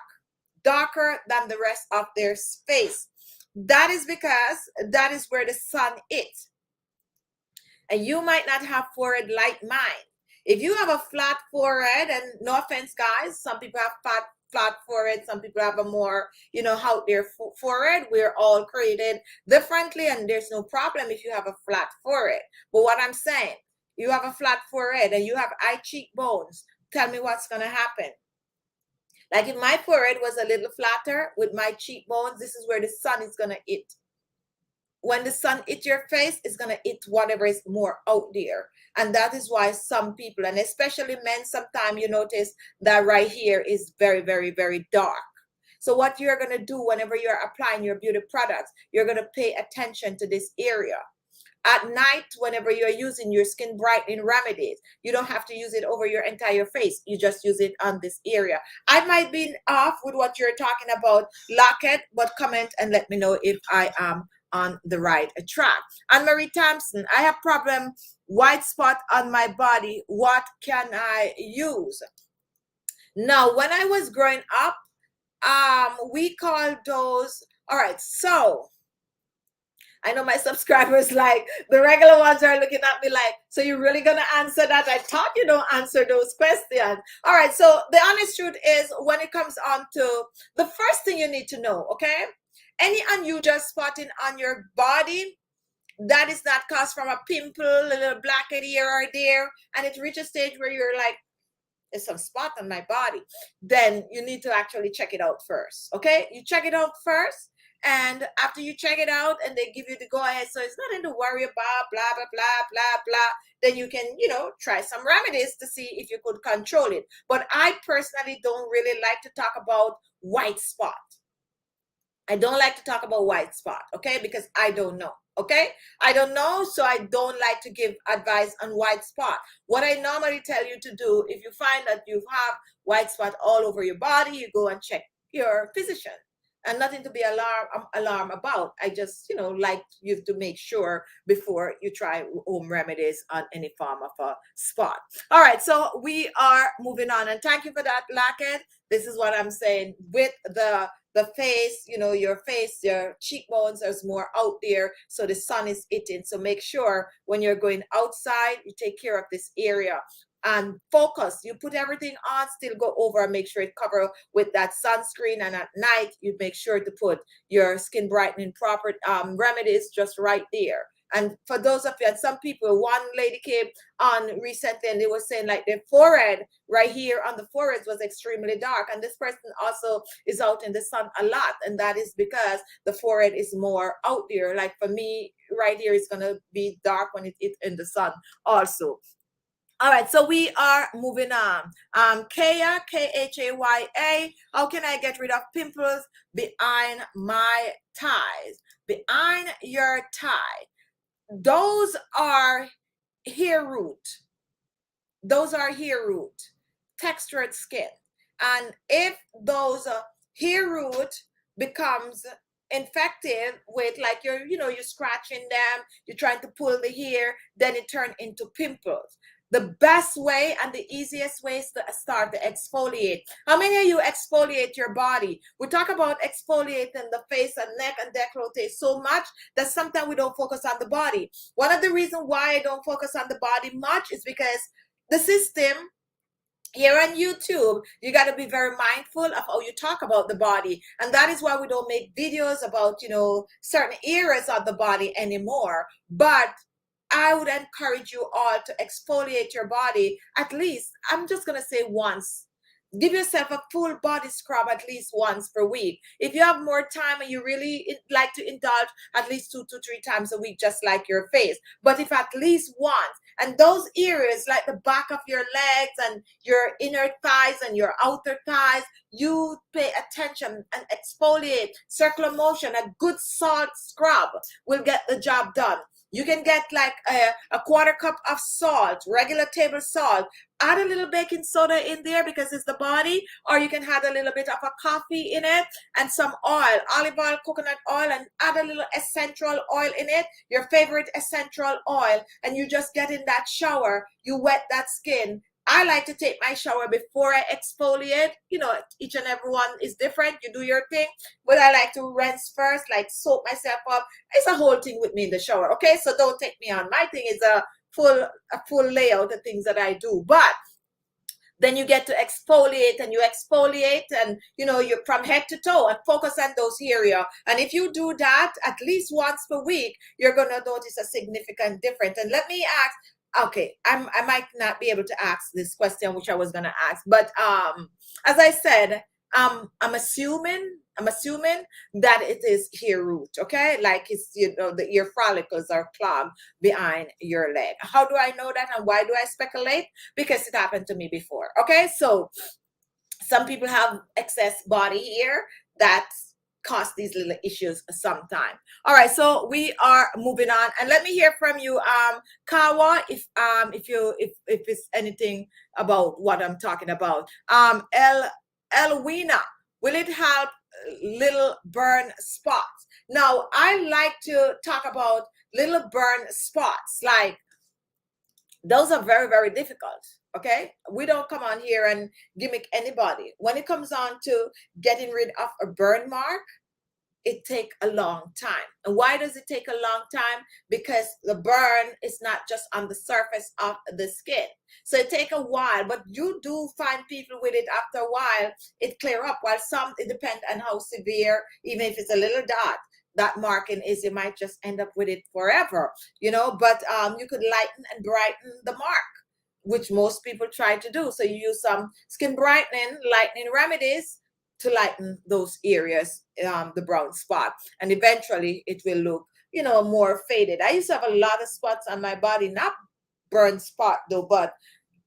[SPEAKER 1] Darker than the rest of their face. That is because that is where the sun is. And you might not have forehead like mine. If you have a flat forehead, and no offense, guys, some people have flat forehead, some people have a more, you know, out there forehead. We're all created differently, and there's no problem if you have a flat forehead. But what I'm saying, you have a flat forehead and you have high cheekbones. Tell me what's going to happen. Like if my forehead was a little flatter with my cheekbones, this is where the sun is going to hit. When the sun hits your face, it's going to hit whatever is more out there. And that is why some people, and especially men, sometimes you notice that right here is very, very, very dark. So what you're going to do whenever you're applying your beauty products, you're going to pay attention to this area. At night, whenever you're using your skin brightening remedies, you don't have to use it over your entire face. You just use it on this area. I might be off with what you're talking about, Locket, but comment and let me know if I am on the right track. Anne-Marie Thompson, I have problem, white spot on my body. What can I use? Now, when I was growing up, we called those, all right, so I know my subscribers, like the regular ones, are looking at me like, so you're really going to answer that? I thought you don't answer those questions. All right. So the honest truth is, when it comes on to the first thing you need to know, okay, any unusual spotting on your body that is not caused from a pimple, a little blackhead here or there, and it reaches a stage where you're like, there's some spot on my body, then you need to actually check it out first. Okay. You check it out first. And after you check it out and they give you the go ahead, so it's nothing to worry about, blah, blah, blah, blah, blah, then you can, you know, try some remedies to see if you could control it. But I personally don't really like to talk about white spot. I don't like to talk about white spot, okay? Because I don't know, okay? I don't know, so I don't like to give advice on white spot. What I normally tell you to do, if you find that you have white spot all over your body, you go and check your physician. and nothing to be alarm about. I just, you know, like you to make sure before you try home remedies on any form of a spot. All right, so we are moving on, and thank you for that, Lackett. This is what I'm saying with the face, you know, your face, your cheekbones is more out there, so the sun is hitting. So make sure when you're going outside, you take care of this area and focus. You put everything on, still go over and make sure it cover with that sunscreen. And at night, you make sure to put your skin brightening proper remedies just right there. And for those of you, and some people, one lady came on recently and they were saying like their forehead right here on the forehead was extremely dark. And this person also is out in the sun a lot. And that is because the forehead is more out there. Like for me, right here, it's going to be dark when it's in the sun also. All right, so we are moving on. Khaya, Khaya. How can I get rid of pimples behind my thighs? Behind your thigh. Those are hair root. Those are hair root, textured skin. And if those hair root becomes infected with, like, you're, you know, you're scratching them, you're trying to pull the hair, then it turns into pimples. The best way and the easiest way is to start to exfoliate. How many of you exfoliate your body? We talk about exfoliating the face and neck and décolleté so much that sometimes we don't focus on the body. One of the reasons why I don't focus on the body much is because the system here on YouTube, you got to be very mindful of how you talk about the body. And that is why we don't make videos about, you know, certain areas of the body anymore. But I would encourage you all to exfoliate your body at least, I'm just going to say once. Give yourself a full body scrub at least once per week. If you have more time and you really like to indulge, at least 2 to 3 times a week, just like your face. But if at least once, and those areas like the back of your legs and your inner thighs and your outer thighs, you pay attention and exfoliate, circular motion. A good salt scrub will get the job done. You can get like a quarter cup of salt, regular table salt. Add a little baking soda in there because it's the body, or you can add a little bit of a coffee in it and some oil, olive oil, coconut oil, and add a little essential oil in it, your favorite essential oil, and you just get in that shower. You wet that skin. I like to take my shower before I exfoliate. You know, each and every one is different. You do your thing, but I like to rinse first, like soak myself up. It's a whole thing with me in the shower, okay? So don't take me on. My thing is a full layout of things that I do. But then you get to exfoliate, and you exfoliate, and you know, you're from head to toe and focus on those areas. And if you do that at least once per week, you're gonna notice a significant difference. And let me ask, okay, I might not be able to ask this question, which I was gonna ask, but as I said, I'm assuming that it is hair root, okay? Like, it's, you know, the ear follicles are clogged behind your leg. How do I know that, and why do I speculate? Because it happened to me before, okay? So some people have excess body hair that cause these little issues sometime. All right, so we are moving on, and let me hear from you, Kawa, if it's anything about what I'm talking about. Elwina, will it help little burn spots? Now, I like to talk about little burn spots. Like, those are very, very difficult. Okay, we don't come on here and gimmick anybody. When it comes on to getting rid of a burn mark, it take a long time. And why does it take a long time? Because the burn is not just on the surface of the skin. So it take a while, but you do find people with it after a while, it clear up. While some, it depends on how severe, even if it's a little dot, that marking is, you might just end up with it forever, you know. But you could lighten and brighten the mark, which most people try to do. So you use some skin brightening, lightening remedies to lighten those areas, the brown spot, and eventually it will look, you know, more faded. I used to have a lot of spots on my body, not burn spot though, but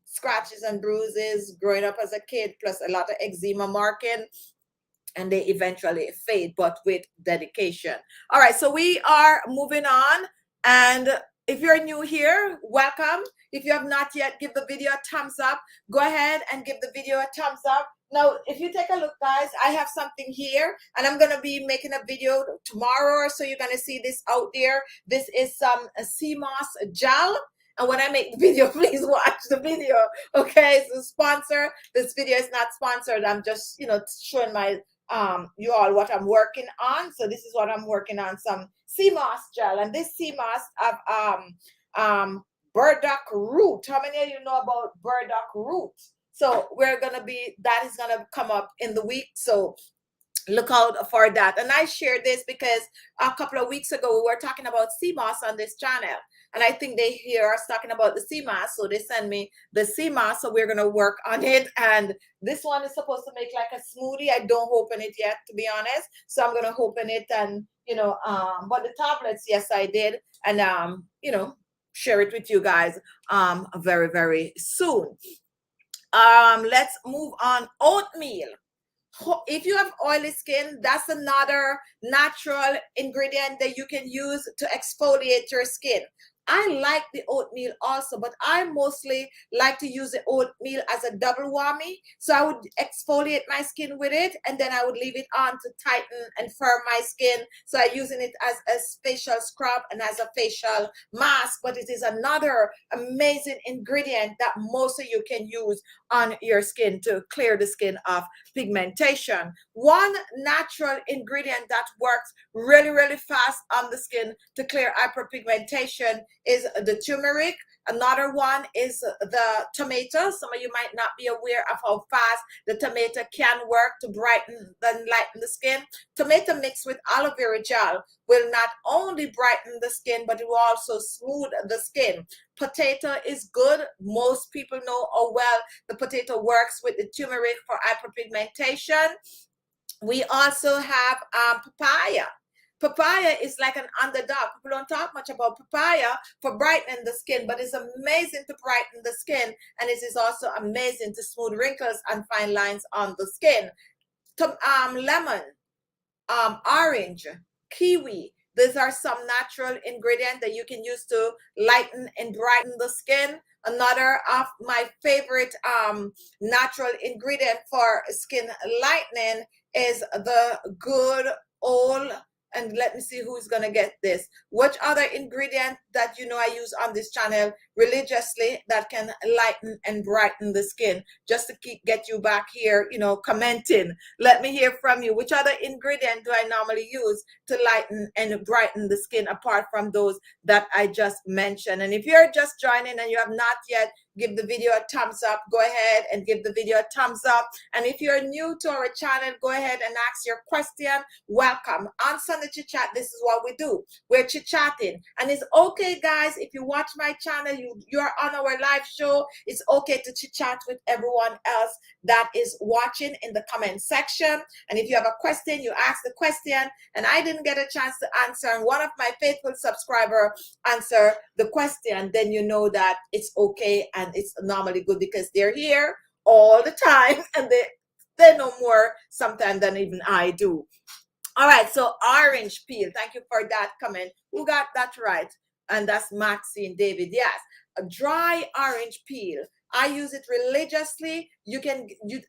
[SPEAKER 1] scratches and bruises growing up as a kid, plus a lot of eczema marking, and they eventually fade, but with dedication. All right, so we are moving on, and if you're new here, welcome. If you have not yet, give the video a thumbs up. Go ahead and give the video a thumbs up. Now, if you take a look, guys, I have something here, and I'm gonna be making a video tomorrow, so you're gonna see this out there. This is some sea moss gel. And when I make the video, please watch the video. Okay, so sponsor. This video is not sponsored. I'm just, you know, showing my you all what I'm working on. So this is what I'm working on, some sea moss gel. And this sea moss of burdock root. How many of you know about burdock root? So we're gonna be, that is gonna come up in the week. So look out for that. And I shared this because a couple of weeks ago we were talking about sea moss on this channel, and I think they hear us talking about the sea moss, so they send me the sea moss. So we're gonna work on it, and this one is supposed to make like a smoothie. I don't open it yet, to be honest, so I'm gonna open it, and you know, but the tablets, yes, I did, and you know, share it with you guys very, very soon. Let's move on. Oatmeal. If you have oily skin, that's another natural ingredient that you can use to exfoliate your skin. I like the oatmeal also, but I mostly like to use the oatmeal as a double whammy. So I would exfoliate my skin with it, and then I would leave it on to tighten and firm my skin. So I'm using it as a facial scrub and as a facial mask, but it is another amazing ingredient that most of you can use on your skin to clear the skin of pigmentation. One natural ingredient that works really, really fast on the skin to clear hyperpigmentation is the turmeric. Another one is the tomato. Some of you might not be aware of how fast the tomato can work to brighten and lighten the skin. Tomato mixed with aloe vera gel will not only brighten the skin, but it will also smooth the skin. Potato is good. Most people know how well the potato works with the turmeric for hyperpigmentation. We also have papaya. Papaya is like an underdog. People don't talk much about papaya for brightening the skin, but it's amazing to brighten the skin, and it is also amazing to smooth wrinkles and fine lines on the skin. Lemon, orange, kiwi. These are some natural ingredients that you can use to lighten and brighten the skin. Another of my favorite natural ingredient for skin lightening is the good old, and let me see who's gonna get this. Which other ingredient that you know I use on this channel religiously that can lighten and brighten the skin? Just to get you back here, you know, commenting. Let me hear from you. Which other ingredient do I normally use to lighten and brighten the skin apart from those that I just mentioned? And if you're just joining and you have not yet give the video a thumbs up, go ahead and give the video a thumbs up. And if you're new to our channel, go ahead and ask your question. Welcome. On Sunday Chit Chat, this is what we do. We're chit-chatting. And it's okay, guys, if you watch my channel, you're on our live show, it's okay to chit-chat with everyone else that is watching in the comment section. And if you have a question, you ask the question, and I didn't get a chance to answer, and one of my faithful subscribers answer the question, then you know that it's okay, and it's normally good because they're here all the time, and they know more sometimes than even I do. All right, so orange peel. Thank you for that comment. Who got that right? And that's Maxie and David. Yes, a dry orange peel. I use it religiously.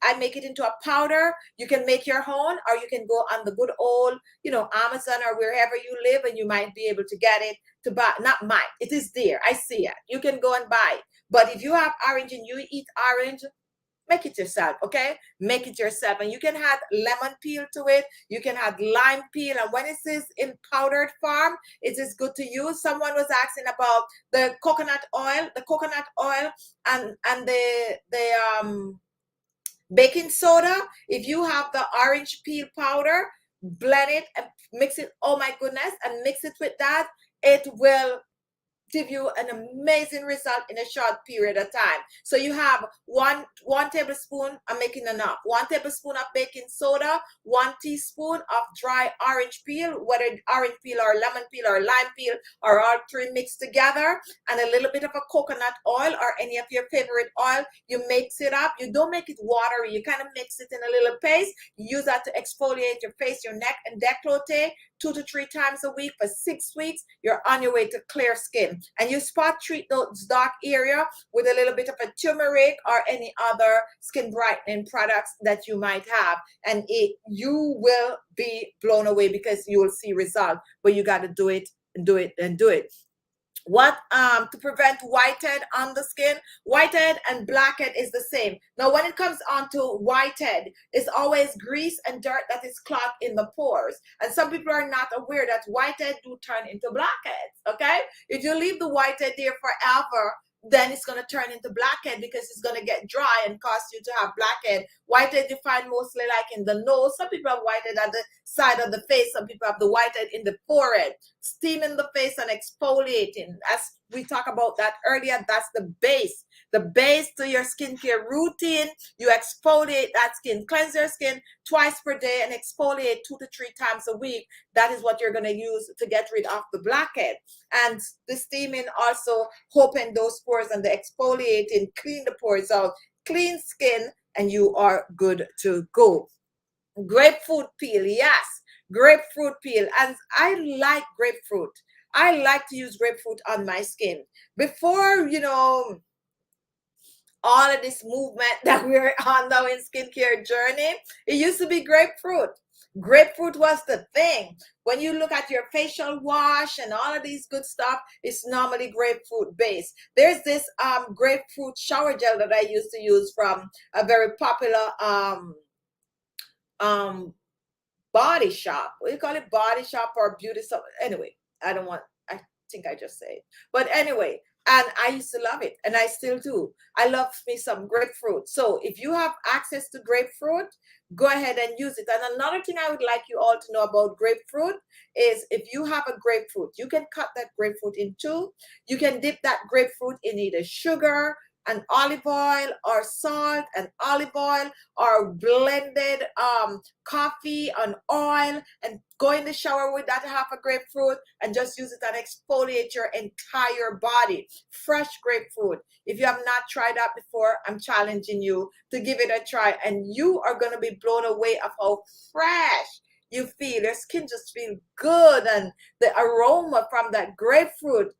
[SPEAKER 1] I make it into a powder. You can make your own, or you can go on the good old, you know, Amazon or wherever you live, and you might be able to get it to buy. Not mine. It is there. I see it. You can go and buy it. But if you have orange and you eat orange, make it yourself, okay? Make it yourself. And you can add lemon peel to it. You can add lime peel. And when it is in powdered form, it is good to use. Someone was asking about the coconut oil. The coconut oil and the baking soda. If you have the orange peel powder, blend it and mix it. Oh my goodness. And mix it with that. It will give you an amazing result in a short period of time. So you have one tablespoon, I'm making enough, 1 tablespoon of baking soda, 1 teaspoon of dry orange peel, whether orange peel or lemon peel or lime peel or all three mixed together, and a little bit of a coconut oil or any of your favorite oil. You mix it up. You don't make it watery. You kind of mix it in a little paste. You use that to exfoliate your face, your neck, and décolleté. 2 to 3 times a week for 6 weeks, you're on your way to clear skin. And you spot treat those dark area with a little bit of a turmeric or any other skin brightening products that you might have, and you will be blown away because you will see result. But you got to do it and do it and do it. What to prevent whitehead on the skin? Whitehead and blackhead is the same. Now when it comes on to whitehead, it's always grease and dirt that is clogged in the pores, and some people are not aware that whitehead do turn into blackheads. Okay, if you leave the whitehead there forever, then it's going to turn into blackhead because it's going to get dry and cause you to have blackhead. Whitehead you find mostly like in the nose. Some people have whitehead at the side of the face. Some people have the whitehead in the forehead. Steaming the face and exfoliating, as we talked about that earlier, that's the base. The base to your skincare routine. You exfoliate that skin, cleanse your skin twice per day and exfoliate 2 to 3 times a week. That is what you're going to use to get rid of the blackhead. And the steaming also open those pores, and the exfoliating clean the pores out, clean skin, and you are good to go. Grapefruit peel, yes, grapefruit peel. And I like grapefruit. I like to use grapefruit on my skin. Before, you know, all of this movement that we're on now in skincare journey, it used to be grapefruit. Grapefruit was the thing. When you look at your facial wash and all of these good stuff, it's normally grapefruit based. There's this grapefruit shower gel that I used to use from a very popular Body Shop. What do you call it? Body Shop or beauty shop? Anyway, I think I just said it. But anyway, and I used to love it, and I still do. I love me some grapefruit. So if you have access to grapefruit, go ahead and use it. And another thing I would like you all to know about grapefruit is if you have a grapefruit, you can cut that grapefruit in two. You can dip that grapefruit in either sugar and olive oil, or salt and olive oil, or blended coffee and oil, and go in the shower with that half a grapefruit and just use it and exfoliate your entire body. Fresh grapefruit. If you have not tried that before, I'm challenging you to give it a try, and you are going to be blown away of how fresh you feel. Your skin just feels good, and the aroma from that grapefruit,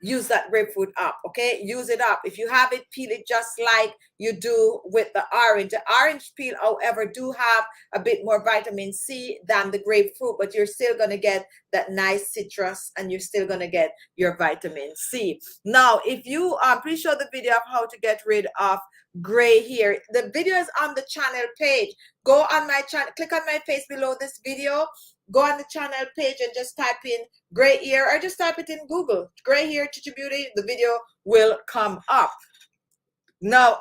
[SPEAKER 1] use that grapefruit up. Okay, use it up. If you have it, peel it just like you do with the orange. The orange peel, however, do have a bit more vitamin C than the grapefruit, but you're still going to get that nice citrus, and you're still going to get your vitamin C. Now, if you please show the video of how to get rid of gray hair. The video is on the channel page. Go on my channel, click on my face below this video, go on the channel page and just type in gray hair, or just type it in Google, gray hair Khichibeauty. The video will come up. Now,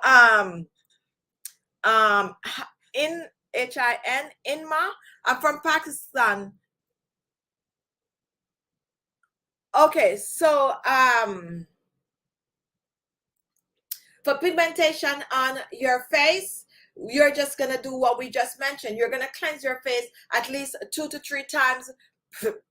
[SPEAKER 1] in HIN, Inma, I'm from Pakistan. Okay, so for pigmentation on your face, you're just gonna do what we just mentioned. You're gonna cleanse your face at least 2 to 3 times.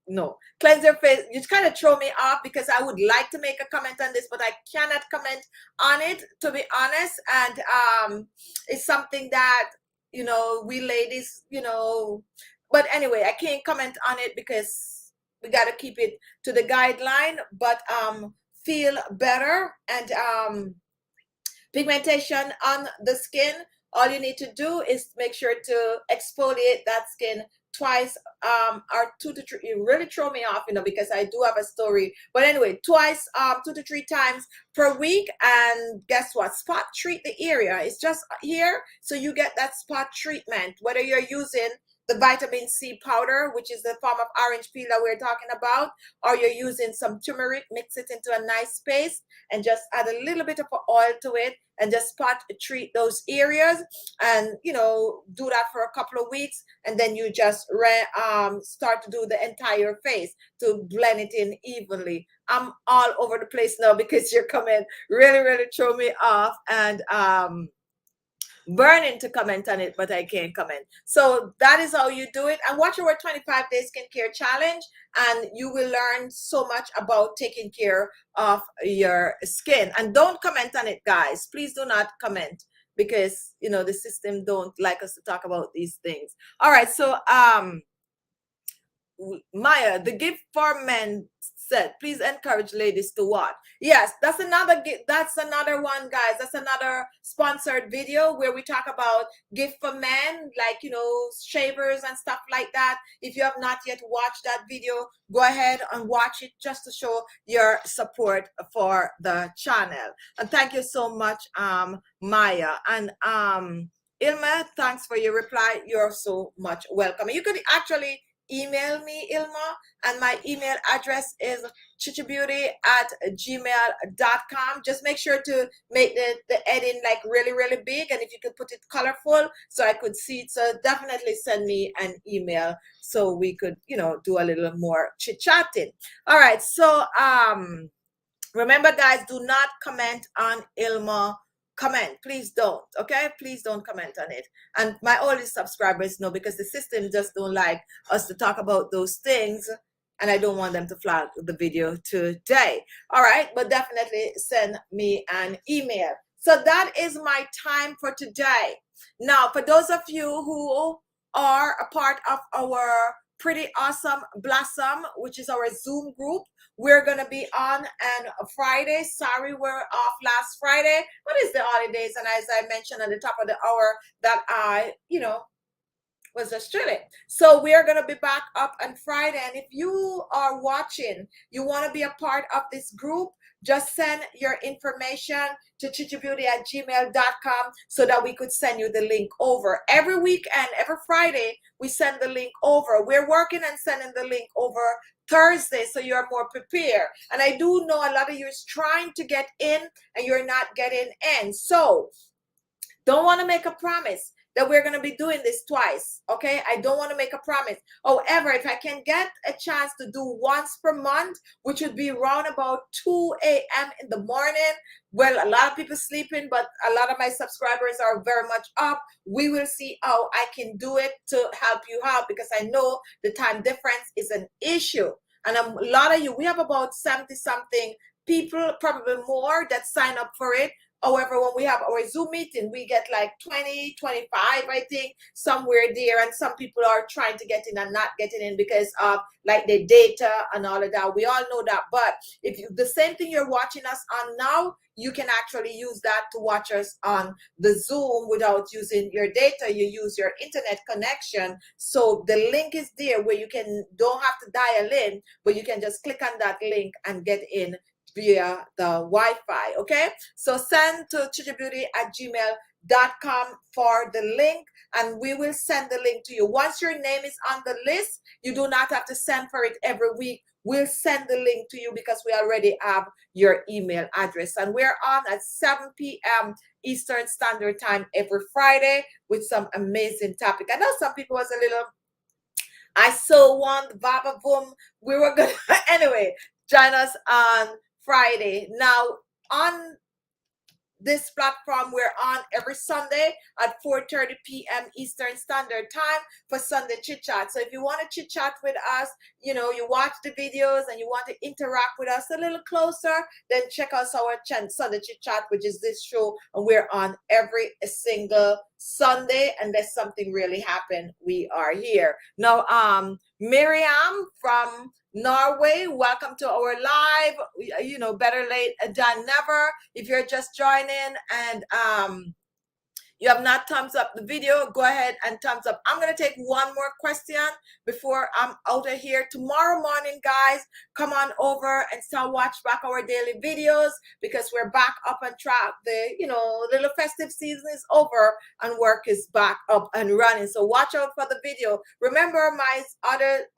[SPEAKER 1] No, cleanse your face. You kind of throw me off because I would like to make a comment on this, but I cannot comment on it, to be honest. And it's something that, you know, we ladies, you know, but anyway, I can't comment on it because we got to keep it to the guideline. But feel better, and pigmentation on the skin, all you need to do is make sure to exfoliate that skin twice, or 2 to 3. You really throw me off, you know, because I do have a story. But anyway, twice, 2 to 3 times per week. And guess what? Spot treat the area. It's just here, so you get that spot treatment, whether you're using the vitamin C powder, which is the form of orange peel that we're talking about, or you're using some turmeric, mix it into a nice paste and just add a little bit of oil to it, and just spot treat those areas, and, you know, do that for a couple of weeks, and then you just start to do the entire face to blend it in evenly. I'm all over the place now because you're coming really throw me off, and burning to comment on it, but I can't comment. So that is how you do it. And watch our 25-day skincare challenge, and you will learn so much about taking care of your skin. And don't comment on it, guys. Please do not comment, because, you know, the system don't like us to talk about these things. All right, so Maya, the gift for men said, please encourage ladies to watch. Yes, that's another one, guys. That's another sponsored video where we talk about gift for men, like, you know, shavers and stuff like that. If you have not yet watched that video, go ahead and watch it just to show your support for the channel. And thank you so much, Maya. And Ilma, thanks for your reply. You're so much welcome. You could actually email me, Ilma, and my email address is khichibeauty@gmail.com. Just make sure to make the heading like really, really big, and if you could put it colorful so I could see it. So definitely send me an email so we could, you know, do a little more chit-chatting. All right, so remember, guys, do not comment on Ilma comment. Please don't. Okay, please don't comment on it. And my oldest subscribers know, because the system just don't like us to talk about those things, and I don't want them to flag the video today. All right, but definitely send me an email. So that is my time for today. Now, for those of you who are a part of our Pretty Awesome Blossom, which is our Zoom group, we're going to be on Friday. Sorry, we're off last Friday, but it's the holidays. And as I mentioned at the top of the hour, that I, you know, was just chilling. So we are going to be back up on Friday. And if you are watching, you want to be a part of this group, just send your information to khichibeauty@gmail.com so that we could send you the link over. Every week and every Friday, we send the link over. We're working on sending the link over Thursday, so you're more prepared. And I do know a lot of you is trying to get in and you're not getting in. So don't want to make a promise that we're going to be doing this twice. Okay, I don't want to make a promise. However, if I can get a chance to do once per month, which would be around about 2 a.m. in the morning, well, a lot of people sleeping, but a lot of my subscribers are very much up. We will see how I can do it to help you out, because I know the time difference is an issue. And a lot of you, we have about 70 something people, probably more, that sign up for it. However, when we have our Zoom meeting, we get like 20, 25, I think, somewhere there. And some people are trying to get in and not getting in because of like their data and all of that. We all know that. But if you, the same thing you're watching us on now, you can actually use that to watch us on the Zoom without using your data. You use your internet connection. So the link is there where you don't have to dial in, but you can just click on that link and get in via the Wi-Fi. Okay, so send to khichibeauty@gmail.com for the link, and we will send the link to you. Once your name is on the list, you do not have to send for it every week. We'll send the link to you because we already have your email address. And we're on at 7 p.m. Eastern Standard Time every Friday with some amazing topic. I know some people was a little, I so want Baba Boom. We were gonna anyway, join us on Friday. Now, on this platform, we're on every Sunday at 4:30 p.m. Eastern Standard Time for Sunday Chit Chat. So if you want to chit chat with us, you know, you watch the videos and you want to interact with us a little closer, then check out our Sunday Chit Chat, which is this show, and we're on every single Sunday. Unless something really happened, we are here. Now, Miriam from Norway, welcome to our live. You know, better late than never. If you're just joining and you have not thumbs up the video, go ahead and thumbs up. I'm going to take one more question before I'm out of here. Tomorrow morning, guys, come on over and start watch back our daily videos, because we're back up on track. The, you know, little festive season is over and work is back up and running. So watch out for the video. Remember my other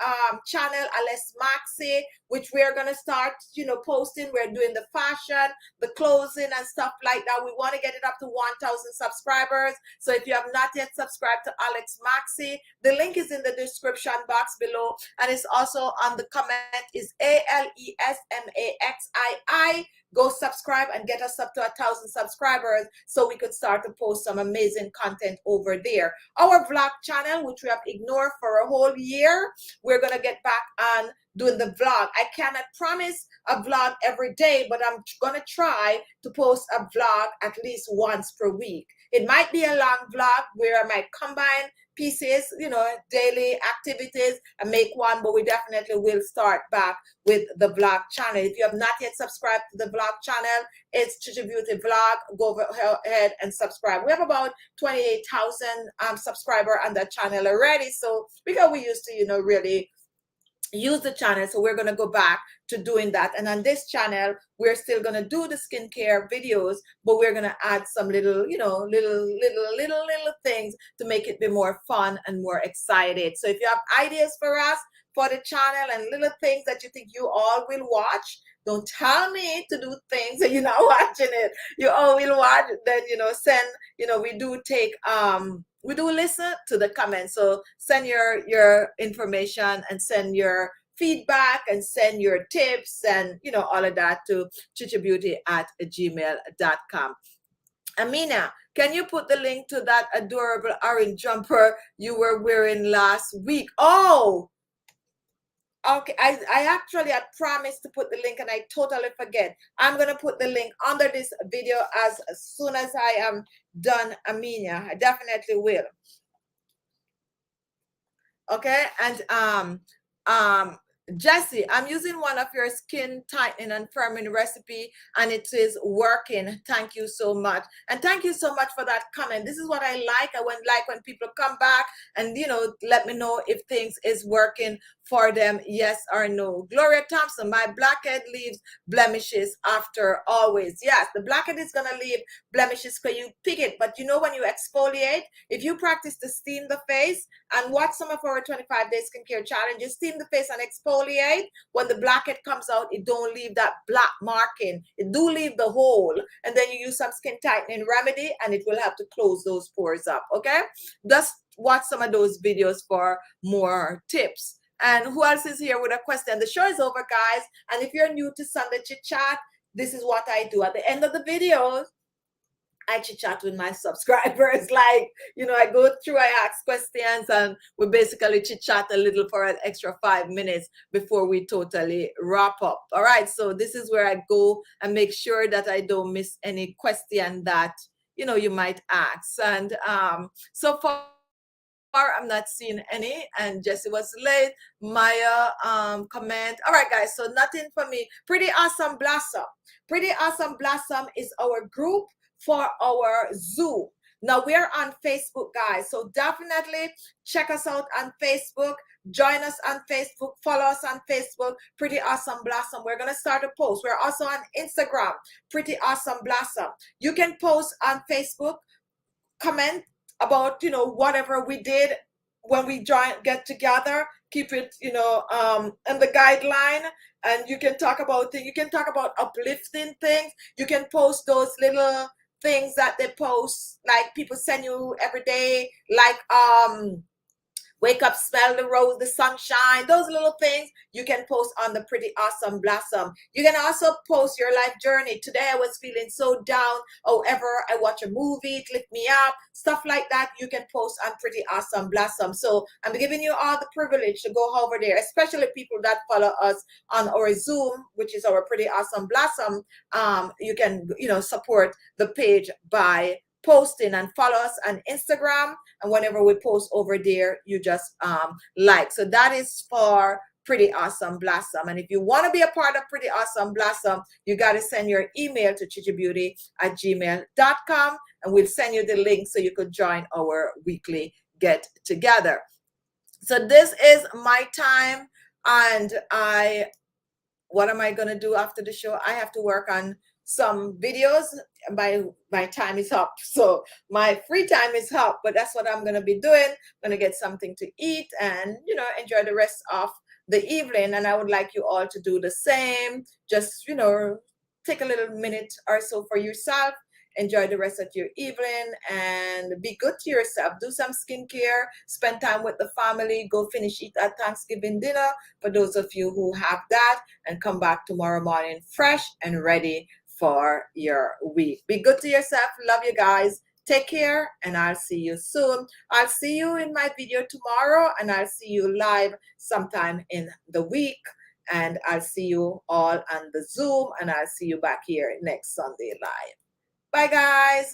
[SPEAKER 1] channel, ALESMAXI, which we're going to start, you know, posting. We're doing the fashion, the clothing and stuff like that. We want to get it up to 1,000 subscribers. So if you have not yet subscribed to ALESMAXI, the link is in the description box below, and it's also on the comment is ALESMAXII. Go subscribe and get us up to 1,000 subscribers so we could start to post some amazing content over there. Our vlog channel, which we have ignored for a whole year, we're gonna get back on doing the vlog. I cannot promise a vlog every day, but I'm gonna try to post a vlog at least once per week. It might be a long vlog where I might combine pieces, you know, daily activities and make one, but we definitely will start back with the vlog channel. If you have not yet subscribed to the vlog channel, it's Khichibeauty Vlog. Go ahead and subscribe. We have about 28,000 subscriber on that channel already, so because we used to, you know, really use the channel, so we're going to go back to doing that. And on this channel we're still going to do the skincare videos, but we're going to add some little, you know, little things to make it be more fun and more excited. So if you have ideas for us for the channel and little things that you think you all will watch, don't tell me to do things and you're not watching it. You all will watch, then, you know, send, you know, we do take we do listen to the comments, so send your information and send your feedback and send your tips and, you know, all of that to khichibeauty@gmail.com. Amina, can you put the link to that adorable orange jumper you were wearing last week? Oh, okay. I actually had promised to put the link and I totally forget. I'm going to put the link under this video as soon as I am done, Amina. I definitely will. Okay, and Jesse, I'm using one of your skin tightening and firming recipe and it is working. Thank you so much. And thank you so much for that comment. This is what I like. I like when people come back and, you know, let me know if things is working for them, yes or no. Gloria Thompson, my blackhead leaves blemishes after always. Yes, the blackhead is going to leave blemishes when you pick it. But you know, when you exfoliate, if you practice to steam the face and watch some of our 25-day skincare challenges, steam the face and exfoliate, when the blackhead comes out, it don't leave that black marking. It do leave the hole. And then you use some skin tightening remedy and it will help to close those pores up. Okay, just watch some of those videos for more tips. And who else is here with a question? The show is over, guys. And if you're new to Sunday Chit Chat, this is what I do. At the end of the video, I chit chat with my subscribers. Like, you know, I go through, I ask questions, and we basically chit chat a little for an extra 5 minutes before we totally wrap up. All right. So this is where I go and make sure that I don't miss any question that, you know, you might ask. And so far, I'm not seeing any. And Jesse was late. Maya comment. All right, guys, so nothing for me. Pretty Awesome Blossom. Pretty Awesome Blossom is our group for our Zoom. Now we're on Facebook, guys, so definitely check us out on Facebook. Join us on Facebook. Follow us on Facebook. Pretty Awesome Blossom. We're going to start a post. We're also on Instagram. Pretty Awesome Blossom. You can post on Facebook, comment about, you know, whatever we did when we get together. Keep it, you know, in the guideline. And you can talk about things. You can talk about uplifting things. You can post those little things that they post, like people send you every day, like wake up, smell the rose, the sunshine, those little things you can post on the Pretty Awesome Blossom. You can also post your life journey. Today I was feeling so down. However, I watch a movie, it lift me up, stuff like that. You can post on Pretty Awesome Blossom. So I'm giving you all the privilege to go over there, especially people that follow us on our Zoom, which is our Pretty Awesome Blossom. You can, you know, support the page by posting and follow us on Instagram, and whenever we post over there, you just like. So that is for Pretty Awesome Blossom. And if you want to be a part of Pretty Awesome Blossom, you got to send your email to khichibeauty@gmail.com and we'll send you the link so you could join our weekly get together. So this is my time, and what am I going to do after the show? I have to work on some videos. My time is up, so my free time is up, but that's what I'm going to be doing. I'm going to get something to eat and, you know, enjoy the rest of the evening. And I would like you all to do the same. Just, you know, take a little minute or so for yourself. Enjoy the rest of your evening and be good to yourself. Do some skincare, spend time with the family, go finish eat that Thanksgiving dinner for those of you who have that, and come back tomorrow morning fresh and ready for your week. Be good to yourself. Love you guys. Take care, and I'll see you soon. I'll see you in my video tomorrow, and I'll see you live sometime in the week. And I'll see you all on the Zoom, and I'll see you back here next Sunday live. Bye, guys.